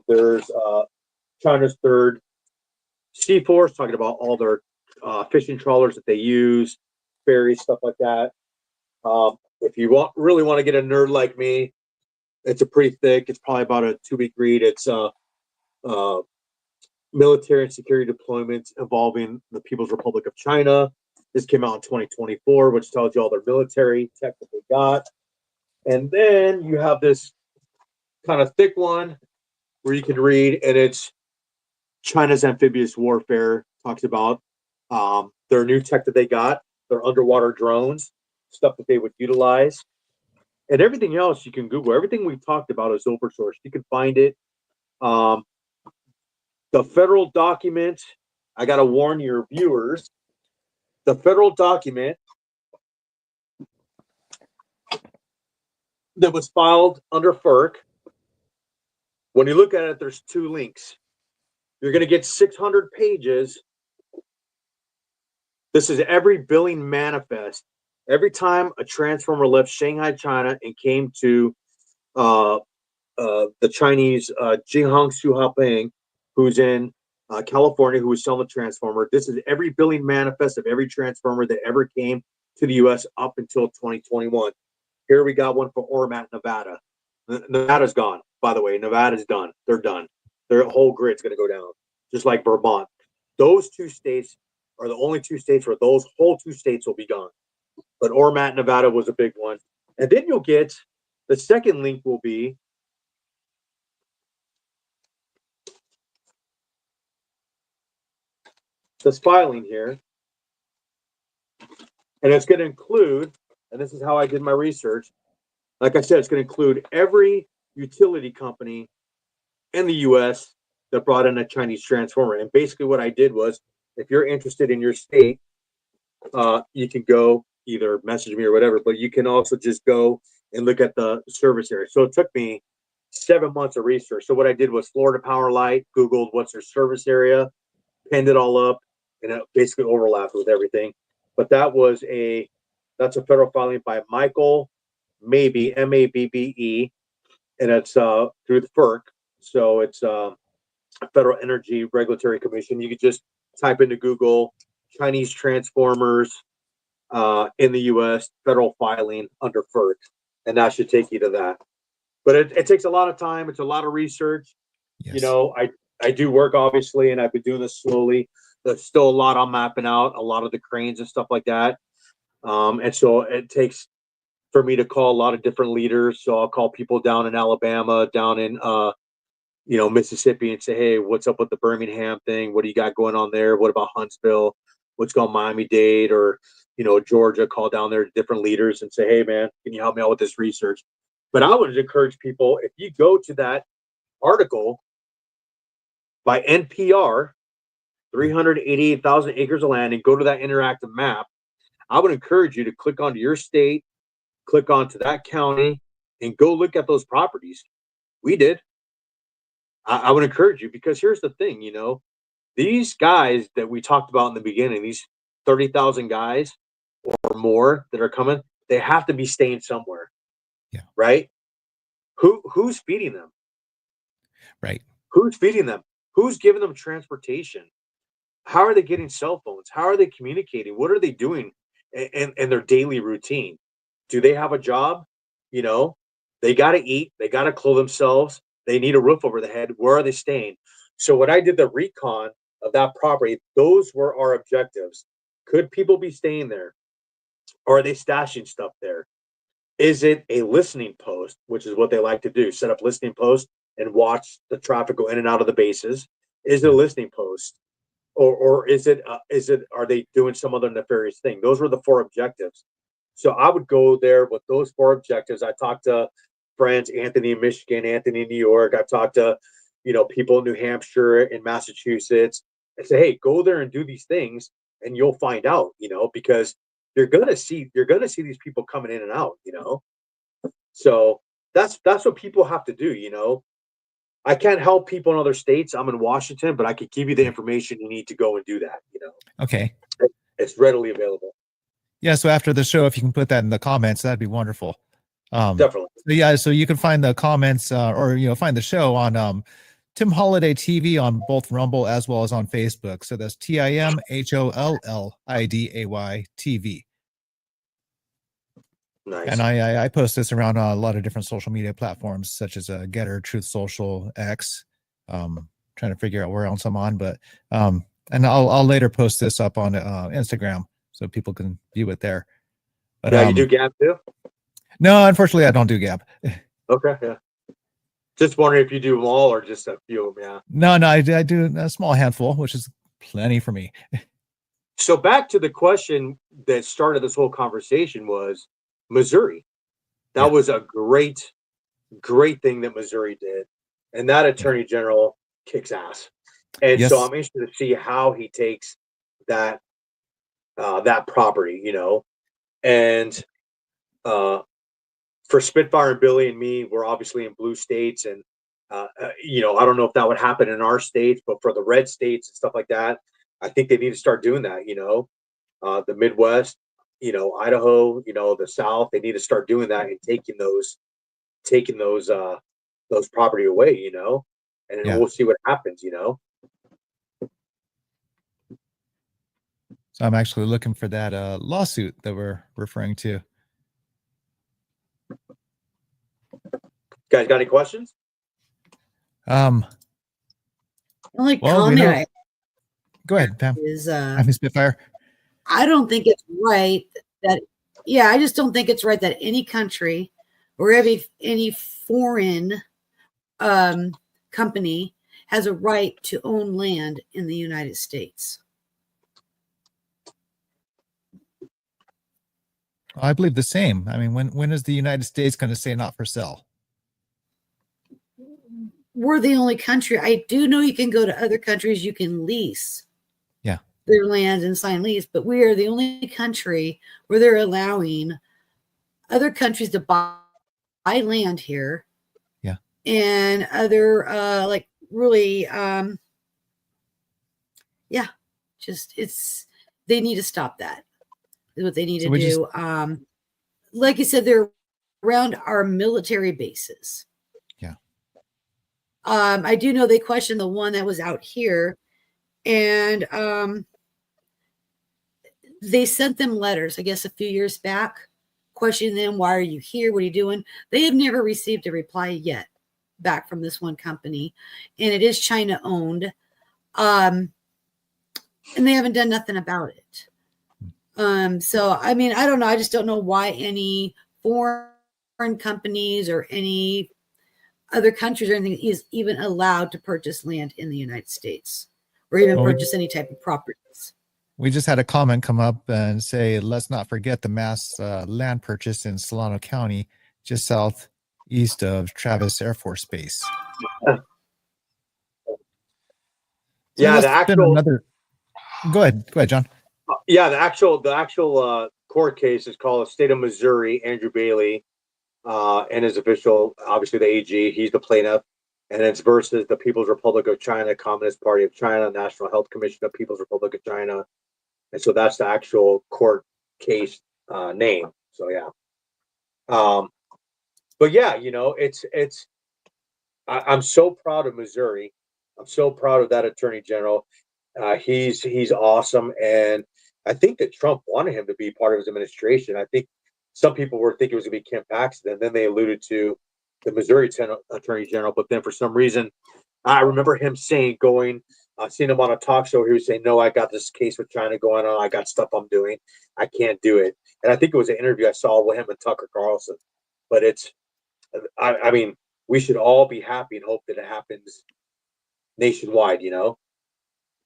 There's China's third Sea Force, talking about all their fishing trawlers that they use, ferries, stuff like that. If you really want to get a nerd like me, it's a pretty thick. It's probably about a 2-week read. It's military and security deployments involving the People's Republic of China. This came out in 2024, which tells you all their military tech that they got. And then you have this kind of thick one where you can read, and it's China's amphibious warfare. Talks about their new tech that they got, their underwater drones, stuff that they would utilize. And everything else you can Google. Everything we've talked about is open source. You can find it. The federal document, I got to warn your viewers, the federal document that was filed under FERC, when you look at it, there's 2 links. You're going to get 600 pages. This is every billing manifest. Every time a transformer left Shanghai, China, and came to the Chinese Jinghang Su Haopeng, who's in California, who was selling the transformer. This is every billing manifest of every transformer that ever came to the U.S. up until 2021. Here we got one for Ormat, Nevada. Nevada's gone, by the way. Nevada's done. They're done. Their whole grid's going to go down, just like Vermont. Those 2 states are the only 2 states where those whole 2 states will be gone. But Ormat, Nevada was a big one. And then you'll get the second link will be this filing here. And it's going to include, and this is how I did my research. Like I said, it's going to include every utility company in the U.S. that brought in a Chinese transformer. And basically what I did was, if you're interested in your state, you can go either message me or whatever, but you can also just go and look at the service area. So it took me 7 months of research. So what I did was Florida Power Light, Googled what's their service area, pinned it all up, and it basically overlapped with everything. But that's a federal filing by Michael Mabbe, Mabbe, and it's through the FERC. So it's Federal Energy Regulatory Commission. You could just type into Google Chinese transformers in the U.S. federal filing under FERC, and that should take you to that. But it takes a lot of time. It's a lot of research. Yes. You know, I do work, obviously, and I've been doing this slowly. There's still a lot I'm mapping out, a lot of the cranes and stuff like that. And so it takes for me to call a lot of different leaders. So I'll call people down in Alabama, down in Mississippi, and say, hey, what's up with the Birmingham thing? What do you got going on there? What about Huntsville? What's going on Miami-Dade or Georgia? Call down there to different leaders and say, hey man, can you help me out with this research? But I would encourage people, if you go to that article by NPR, 388,000 acres of land, and go to that interactive map, I would encourage you to click onto your state, click onto that county, and go look at those properties. We did. I would encourage you, because here's the thing, these guys that we talked about in the beginning, these 30,000 guys or more that are coming, they have to be staying somewhere. Yeah. Right? Who's feeding them? Right. Who's feeding them? Who's giving them transportation? How are they getting cell phones? How are they communicating? What are they doing in their daily routine? Do they have a job? They got to eat. They got to clothe themselves. They need a roof over the head. Where are they staying? So when I did the recon of that property, those were our objectives. Could people be staying there? Or are they stashing stuff there? Is it a listening post, which is what they like to do, set up listening posts and watch the traffic go in and out of the bases? Is it a listening post? Or are they doing some other nefarious thing? Those were the 4 objectives. So I would go there with those 4 objectives. I talked to friends, Anthony in Michigan, Anthony in New York. I've talked to, people in New Hampshire and Massachusetts, and say, hey, go there and do these things, and you'll find out, because you're gonna see these people coming in and out, So that's what people have to do, I can't help people in other states. I'm in Washington, but I can give you the information you need to go and do that, Okay. It's readily available. Yeah. So after the show, if you can put that in the comments, that'd be wonderful. Definitely. So you can find the comments or find the show on Tim Holiday TV on both Rumble as well as on Facebook. So that's TimHolliday TV. Nice. And I post this around a lot of different social media platforms such as Getter, Truth Social, X. Trying to figure out where else I'm on, but and I'll later post this up on Instagram so people can view it there. But, yeah, you do Gab too? No, unfortunately, I don't do Gab. Okay, yeah. Just wondering if you do them all or just a few of them, yeah. No, I do a small handful, which is plenty for me. So back to the question that started this whole conversation was Missouri. That was a great thing that Missouri did. And that attorney general kicks ass. And Yes. so I'm interested to see how he takes that that property, you know. And for Spitfire and Billy and me, we're obviously in blue states, and you know, I don't know if that would happen in our states, but for the red states and stuff like that, I think they need to start doing that. You know, the Midwest, you know, Idaho, you know, the South, they need to start doing that and taking those property away. You know, and then Yeah. we'll see what happens. You know. So I'm actually looking for that lawsuit that we're referring to. Guys, got any questions? Um, The only well, we comment know. I Go ahead, Pam. is I mean, Spitfire. I don't think it's right that, yeah, I just don't think it's right that any country or any foreign company has a right to own land in the United States. I believe the same. I mean, when is the United States going to say not for sale? We're the only country. I do know you can go to other countries, you can lease their land and sign lease, but we are the only country where they're allowing other countries to buy land here. Yeah. And other like really just they need to stop that. Is what they need to do. Like you said, they're around our military bases. Yeah. I do know they questioned the one that was out here, and they sent them letters, I guess, a few years back, questioning them, why are you here? What are you doing? They have never received a reply yet back from this one company, and it is China owned. And they haven't done nothing about it. So, I mean, I don't know. I just don't know why any foreign companies or any other countries or anything is even allowed to purchase land in the United States or even purchase any type of properties. We just had a comment come up and say, let's not forget the mass land purchase in Solano County, just southeast of Travis Air Force Base. Yeah, the actual. Go ahead, John. Yeah, the actual court case is called the State of Missouri. Andrew Bailey and his official, obviously the AG, he's the plaintiff, and it's versus the People's Republic of China, Communist Party of China, National Health Commission of People's Republic of China, and so that's the actual court case name. So yeah, but yeah, you know, I'm so proud of Missouri. I'm so proud of that Attorney General. He's awesome, and I think that Trump wanted him to be part of his administration. I think some people were thinking it was going to be Ken Paxton, and then they alluded to the Missouri Attorney General. But then for some reason, I remember him seeing him on a talk show. He was saying, "No, I got this case with China going on. I got stuff I'm doing. I can't do it." And I think it was an interview I saw with him and Tucker Carlson. But I mean, we should all be happy and hope that it happens nationwide. You know.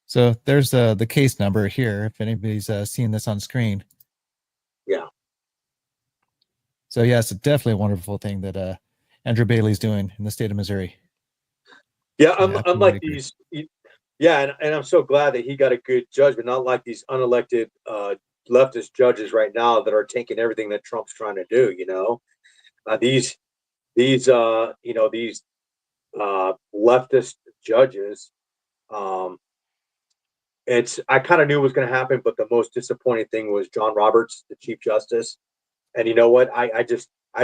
So there's the case number here, if anybody's seeing this on screen. Yeah. So yeah, it's definitely a wonderful thing that Andrew Bailey's doing in the state of Missouri. Yeah, unlike these. Yeah, and I'm so glad that he got a good judgment, not like these unelected leftist judges right now that are taking everything that Trump's trying to do. You know, these leftist judges. I kind of knew it was going to happen, but the most disappointing thing was John Roberts, the Chief Justice. And you know what? I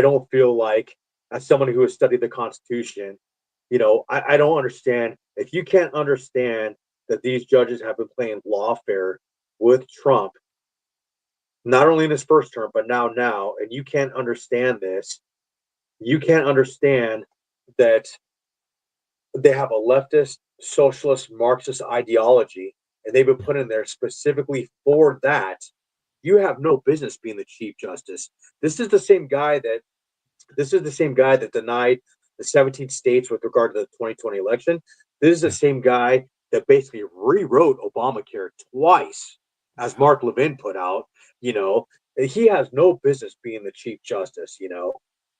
don't feel like, as someone who has studied the Constitution, you know, I don't understand. If you can't understand that these judges have been playing lawfare with Trump, not only in his first term, but now, and you can't understand this, you can't understand that they have a leftist, socialist, Marxist ideology, and they've been put in there specifically for that. You have no business being the Chief Justice. This is the same guy that denied the 17 states with regard to the 2020 election. This is the same guy that basically rewrote Obamacare twice, as Mark Levin put out. You know, he has no business being the Chief Justice. You know,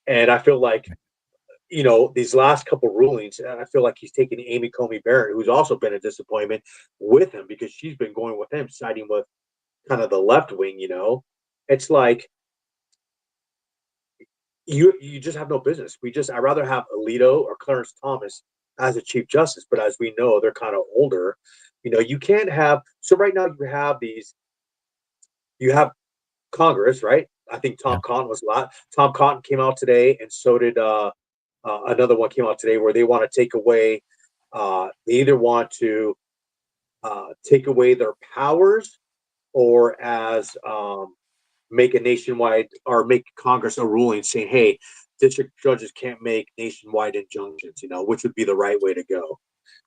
and I feel like these last couple rulings, I feel like he's taking Amy Comey Barrett, who's also been a disappointment, with him because she's been going with him, siding with kind of the left wing. It's like you just have no business. I'd rather have Alito or Clarence Thomas as a Chief Justice, but as we know, they're kind of older. You can't have. So right now you have Congress, right? I think Tom Cotton was a lot. Tom Cotton came out today, and so did another one came out today where they want to take away. They either want to take away their powers, or as make a nationwide or make Congress a ruling saying, "Hey, district judges can't make nationwide injunctions." Which would be the right way to go.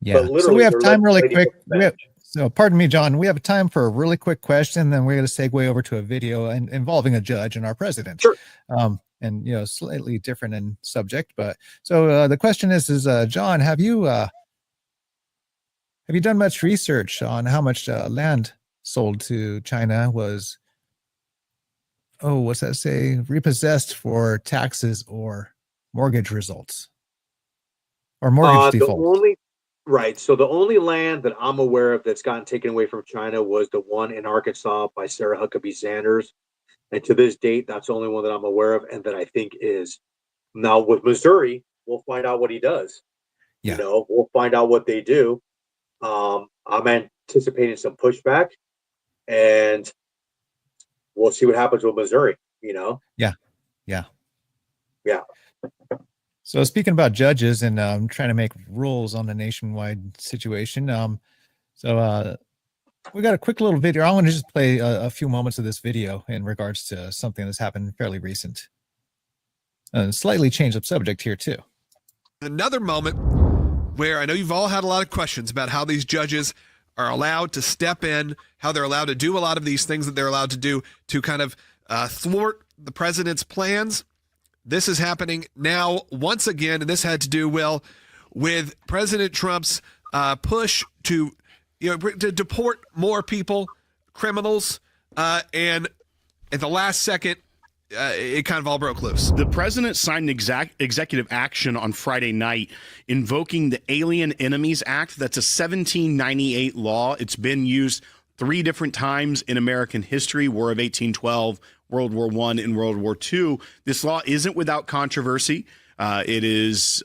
Yeah. But So we have they're time really legislating quick. the bench. So pardon me, John, we have time for a really quick question. Then we're going to segue over to a video involving a judge and our president. Sure. And slightly different in subject, but so the question is John, have you done much research on how much land sold to China was, what's that say, repossessed for taxes or mortgage results or mortgage defaults? Right. So the only land that I'm aware of that's gotten taken away from China was the one in Arkansas by Sarah Huckabee Sanders. And to this date, that's the only one that I'm aware of and that I think is. Now with Missouri, we'll find out what he does. Yeah. We'll find out what they do. I'm anticipating some pushback, and we'll see what happens with Missouri, Yeah. Yeah. So speaking about judges and trying to make rules on the nationwide situation, so we got a quick little video. I want to just play a few moments of this video in regards to something that's happened fairly recent. Slightly change of subject here too. Another moment where I know you've all had a lot of questions about how these judges are allowed to step in, how they're allowed to do a lot of these things that they're allowed to do to kind of thwart the president's plans. This is happening now once again, and this had to do, Will, with President Trump's push to deport more people, criminals, and at the last second, it kind of all broke loose. The president signed an executive action on Friday night invoking the Alien Enemies Act. That's a 1798 law. It's been used 3 different times in American history: War of 1812, World War I, and World War II. This law isn't without controversy. It has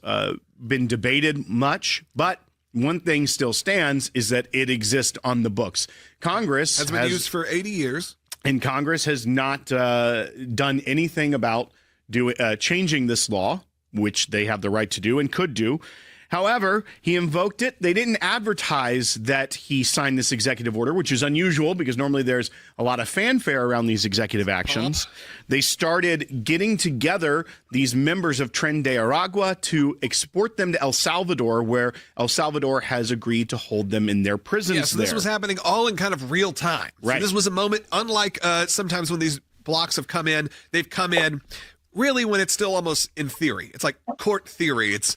been debated much, but one thing still stands is that it exists on the books. Congress has been used for 80 years. And Congress has not done anything about changing this law, which they have the right to do and could do. However, he invoked it. They didn't advertise that he signed this executive order, which is unusual because normally there's a lot of fanfare around these executive actions. They started getting together these members of Tren de Aragua to export them to El Salvador, where El Salvador has agreed to hold them in their prisons so this was happening all in kind of real time. Right. So this was a moment, unlike sometimes when these blocks have come in, they've come in really when it's still almost in theory. It's like court theory. It's,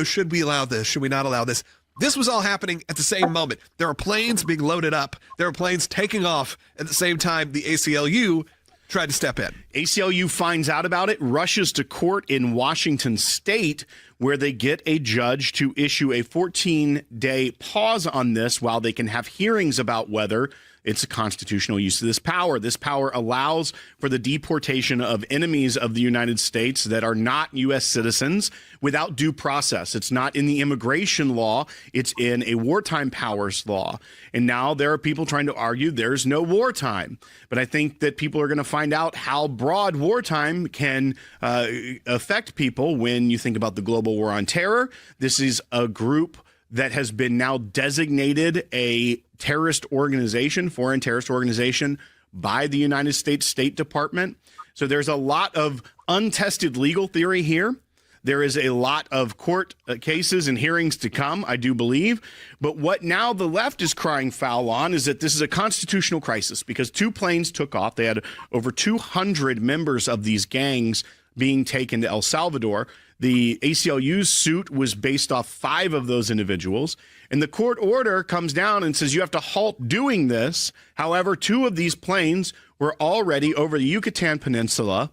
should we allow this? Should we not allow this? This was all happening at the same moment. There are planes being loaded up. There are planes taking off at the same time the ACLU tried to step in. ACLU finds out about it, rushes to court in Washington State, where they get a judge to issue a 14-day pause on this while they can have hearings about whether it's a constitutional use of this power. This power allows for the deportation of enemies of the United States that are not U.S. citizens without due process. It's not in the immigration law. It's in a wartime powers law. And now there are people trying to argue there's no wartime. But I think that people are going to find out how broad wartime can affect people when you think about the global war on terror. This is a group that has been now designated a terrorist organization, foreign terrorist organization, by the United States State Department. So there's a lot of untested legal theory here. There is a lot of court cases and hearings to come, I do believe. But what now the left is crying foul on is that this is a constitutional crisis because 2 planes took off. They had over 200 members of these gangs being taken to El Salvador. The ACLU's suit was based off 5 of those individuals. And the court order comes down and says you have to halt doing this. However, 2 of these planes were already over the Yucatan Peninsula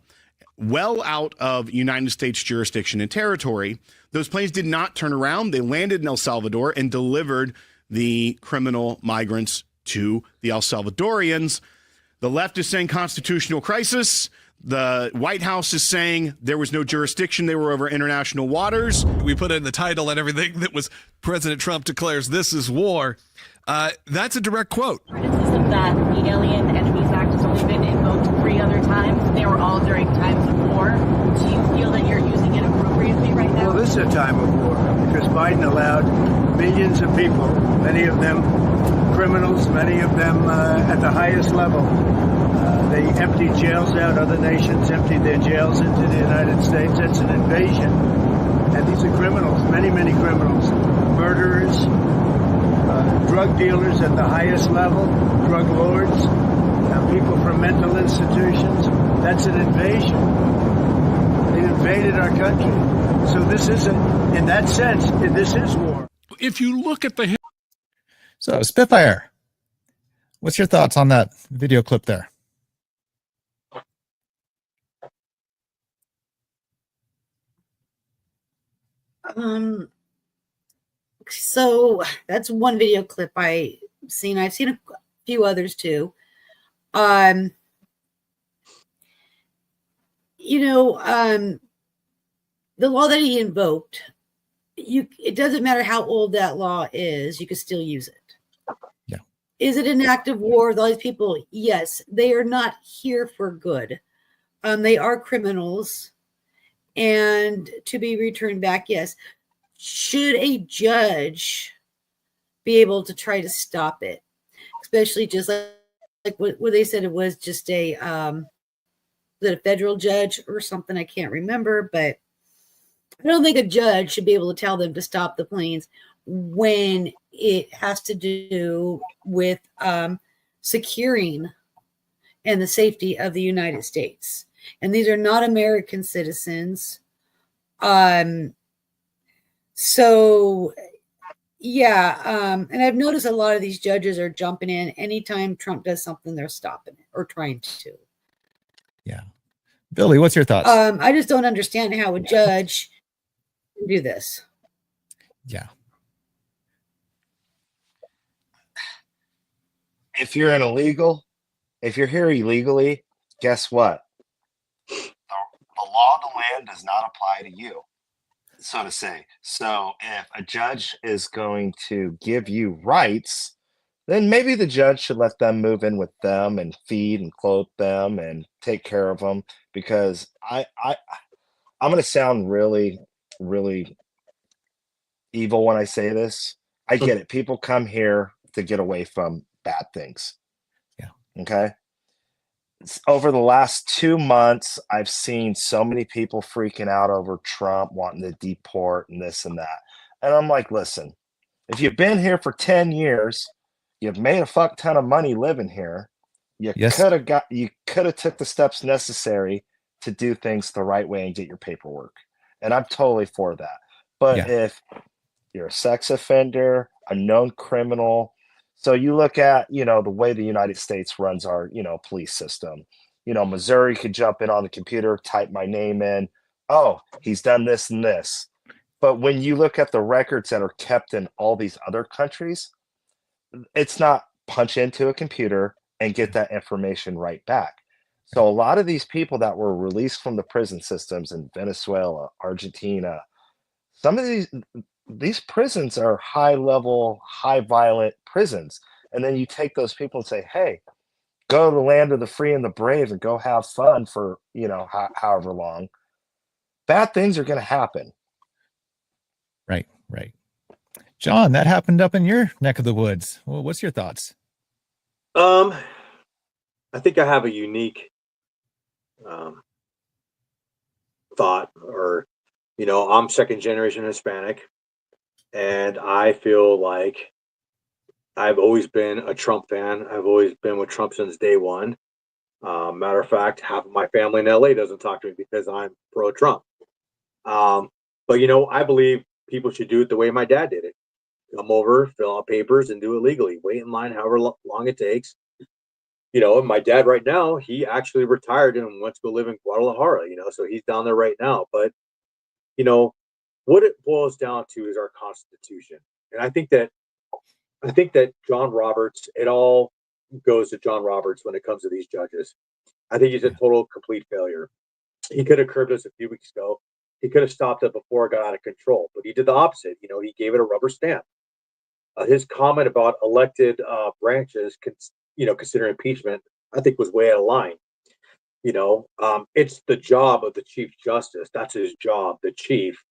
well out of United States jurisdiction and territory. Those planes did not turn around. They landed in El Salvador and delivered the criminal migrants to the El Salvadorians. The left is saying constitutional crisis. The White House is saying there was no jurisdiction. They were over international waters. We put in the title and everything that was President Trump declares this is war. That's a direct quote. Criticism that the Alien Enemies Act has only been invoked 3 other times. They were all during times of war. Do you feel that you're using it appropriately right now? Well, this is a time of war because Biden allowed millions of people, many of them criminals, many of them at the highest level. They emptied jails out. Other nations emptied their jails into the United States. That's an invasion. And these are criminals, many, many criminals, murderers, drug dealers at the highest level, drug lords, people from mental institutions. That's an invasion. They invaded our country. So this isn't, in that sense, this is war. If you look at the... So, Spitfire, what's your thoughts on that video clip there? So that's one video clip I've seen a few others too. The law that he invoked, it doesn't matter how old that law is, you can still use it. Yeah. Is it an act of war with all these people? Yes. They are not here for good. They are criminals and to be returned back. Yes. Should a judge be able to try to stop it? Especially just like what they said it was just a federal judge or something. I can't remember, but I don't think a judge should be able to tell them to stop the planes when it has to do with securing and the safety of the United States. And these are not American citizens. So, yeah, and I've noticed a lot of these judges are jumping in. Anytime Trump does something, they're stopping it or trying to. Yeah. Billy, what's your thoughts? I just don't understand how a judge can do this. Yeah. If you're an illegal, if you're here illegally, guess what? The law of the land does not apply to you, so to say. So if a judge is going to give you rights, then maybe the judge should let them move in with them and feed and clothe them and take care of them. Because I'm going to sound really, really evil when I say this. I get it. People come here to get away from bad things. Yeah. Okay. Over the last 2 months, I've seen so many people freaking out over Trump wanting to deport and this and that. And I'm like, listen, if you've been here for 10 years, you've made a fuck ton of money living here. You could have took the steps necessary to do things the right way and get your paperwork. And I'm totally for that. But if you're a sex offender, a known criminal, so you look at, the way the United States runs our, police system. Missouri could jump in on the computer, type my name in. Oh, he's done this and this. But when you look at the records that are kept in all these other countries, it's not punch into a computer and get that information right back. So a lot of these people that were released from the prison systems in Venezuela, Argentina, some of these prisons are high level, high violent prisons. And then you take those people and say, hey, go to the land of the free and the brave and go have fun for, however long. Bad things are going to happen. Right. John, that happened up in your neck of the woods. Well, what's your thoughts? I think I have a unique thought, or, I'm second generation Hispanic. And I feel like I've always been a Trump fan. I've always been with Trump since day one. Matter of fact, half of my family in LA doesn't talk to me because I'm pro-Trump. But, I believe people should do it the way my dad did it. Come over, fill out papers, and do it legally. Wait in line however long it takes. And my dad right now, he actually retired and went to go live in Guadalajara, so he's down there right now. But, what it boils down to is our Constitution. And I think that John Roberts, it all goes to John Roberts when it comes to these judges. I think he's a total complete failure. He could have curbed us a few weeks ago. He could have stopped it before it got out of control, but he did the opposite. He gave it a rubber stamp. His comment about elected branches, consider impeachment, I think was way out of line. It's the job of the Chief Justice. That's his job, the chief,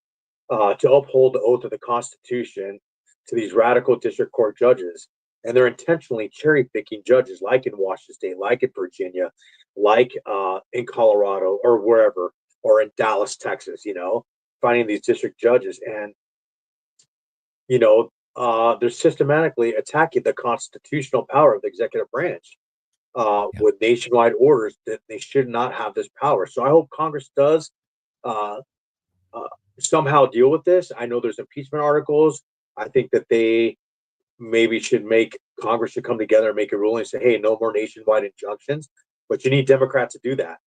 to uphold the oath of the Constitution to these radical district court judges. And they're intentionally cherry picking judges like in Washington State, like in Virginia, like in Colorado or wherever, or in Dallas, Texas, finding these district judges. And, they're systematically attacking the constitutional power of the executive branch with nationwide orders that they should not have this power. So I hope Congress does uh, somehow deal with this. I know there's impeachment articles. I think that they maybe Congress should come together and make a ruling and say, hey, no more nationwide injunctions, but you need Democrats to do that.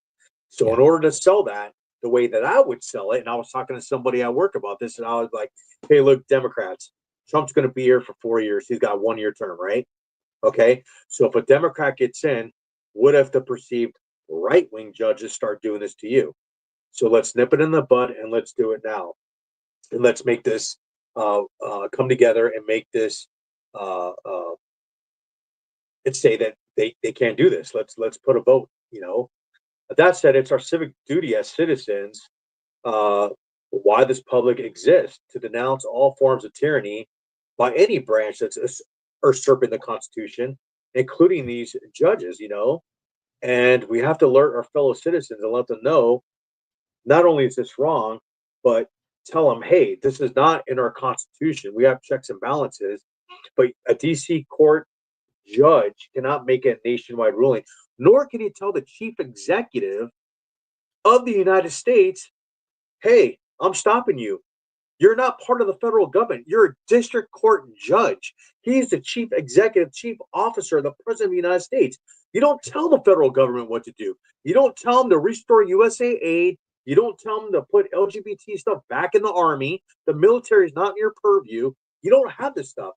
So in order to sell that the way that I would sell it, and I was talking to somebody at work about this, and I was like, hey, look, Democrats, Trump's going to be here for 4 years. He's got a 1-year term, right? Okay. So if a Democrat gets in, what if the perceived right-wing judges start doing this to you? So let's nip it in the bud and let's do it now. And let's make this come together and make this and say that they can't do this. Let's put a vote, But that said, it's our civic duty as citizens, why this public exists, to denounce all forms of tyranny by any branch that's usurping the Constitution, including these judges, And we have to alert our fellow citizens and let them know not only is this wrong, but tell them, hey, this is not in our Constitution. We have checks and balances, but a DC court judge cannot make a nationwide ruling, nor can he tell the chief executive of the United States, hey, I'm stopping you. You're not part of the federal government. You're a district court judge. He's the chief executive, chief officer of the president of the United States. You don't tell the federal government what to do. You don't tell them to restore USA aid. You don't tell them to put LGBT stuff back in the army. The military is not in your purview. You don't have this stuff.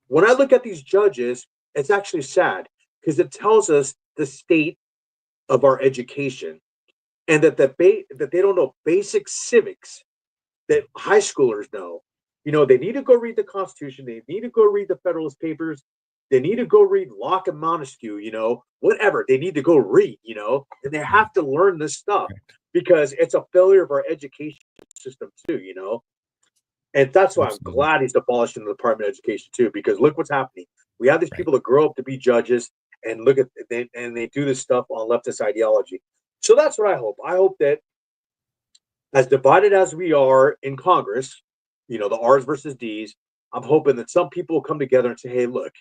When I look at these judges, it's actually sad because it tells us the state of our education and that they don't know basic civics that high schoolers know. They need to go read the Constitution. They need to go read the Federalist Papers. They need to go read Locke and Montesquieu, whatever. They need to go read, and they have to learn this stuff because it's a failure of our education system too, And that's why I'm glad he's abolishing the Department of Education too, because look what's happening. We have these people that grow up to be judges and they do this stuff on leftist ideology. So that's what I hope. I hope that as divided as we are in Congress, the R's versus D's, I'm hoping that some people will come together and say, hey, look,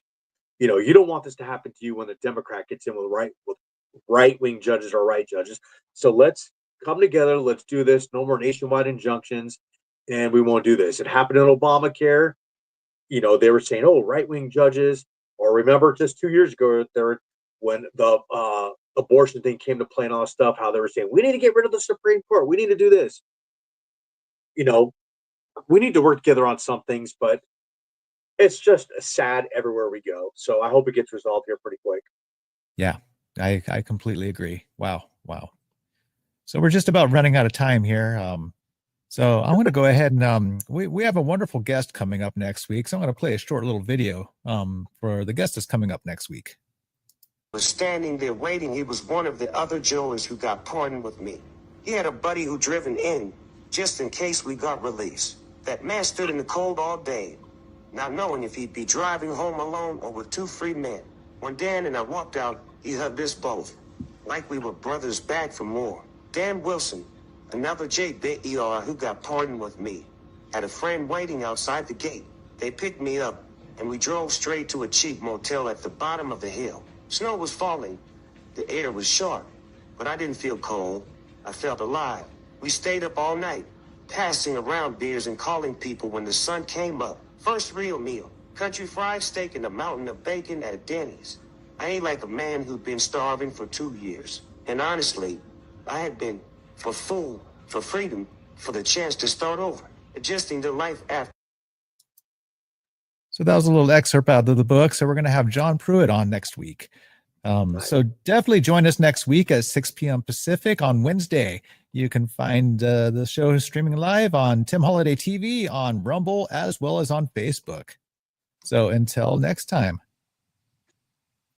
you don't want this to happen to you when the Democrat gets in with right-wing judges or right judges. So let's come together. Let's do this. No more nationwide injunctions. And we won't do this. It happened in Obamacare. They were saying, oh, right-wing judges. Or remember just 2 years ago, when the abortion thing came to play and all that stuff, how they were saying, we need to get rid of the Supreme Court. We need to do this. We need to work together on some things, but it's just sad everywhere we go. So I hope it gets resolved here pretty quick. Yeah, I completely agree. Wow. So we're just about running out of time here. So I'm going to go ahead and we have a wonderful guest coming up next week. So I'm going to play a short little video for the guest that's coming up next week. Was standing there waiting. He was one of the other jurors who got pardoned with me. He had a buddy who driven in just in case we got released. That man stood in the cold all day, not knowing if he'd be driving home alone or with 2 free men. When Dan and I walked out, he hugged us both, like we were brothers back for more. Dan Wilson, another JBER who got pardoned with me, had a friend waiting outside the gate. They picked me up, and we drove straight to a cheap motel at the bottom of the hill. Snow was falling. The air was sharp, but I didn't feel cold. I felt alive. We stayed up all night, passing around beers and calling people when the sun came up. First real meal, country fried steak and a mountain of bacon at Denny's. I ain't like a man who'd been starving for 2 years. And honestly, I had been for freedom, for the chance to start over, adjusting to life after. So that was a little excerpt out of the book. So we're going to have John Pruitt on next week. So definitely join us next week at 6 p.m. Pacific on Wednesday. You can find the show streaming live on Tim Holiday TV, on Rumble, as well as on Facebook. So until next time.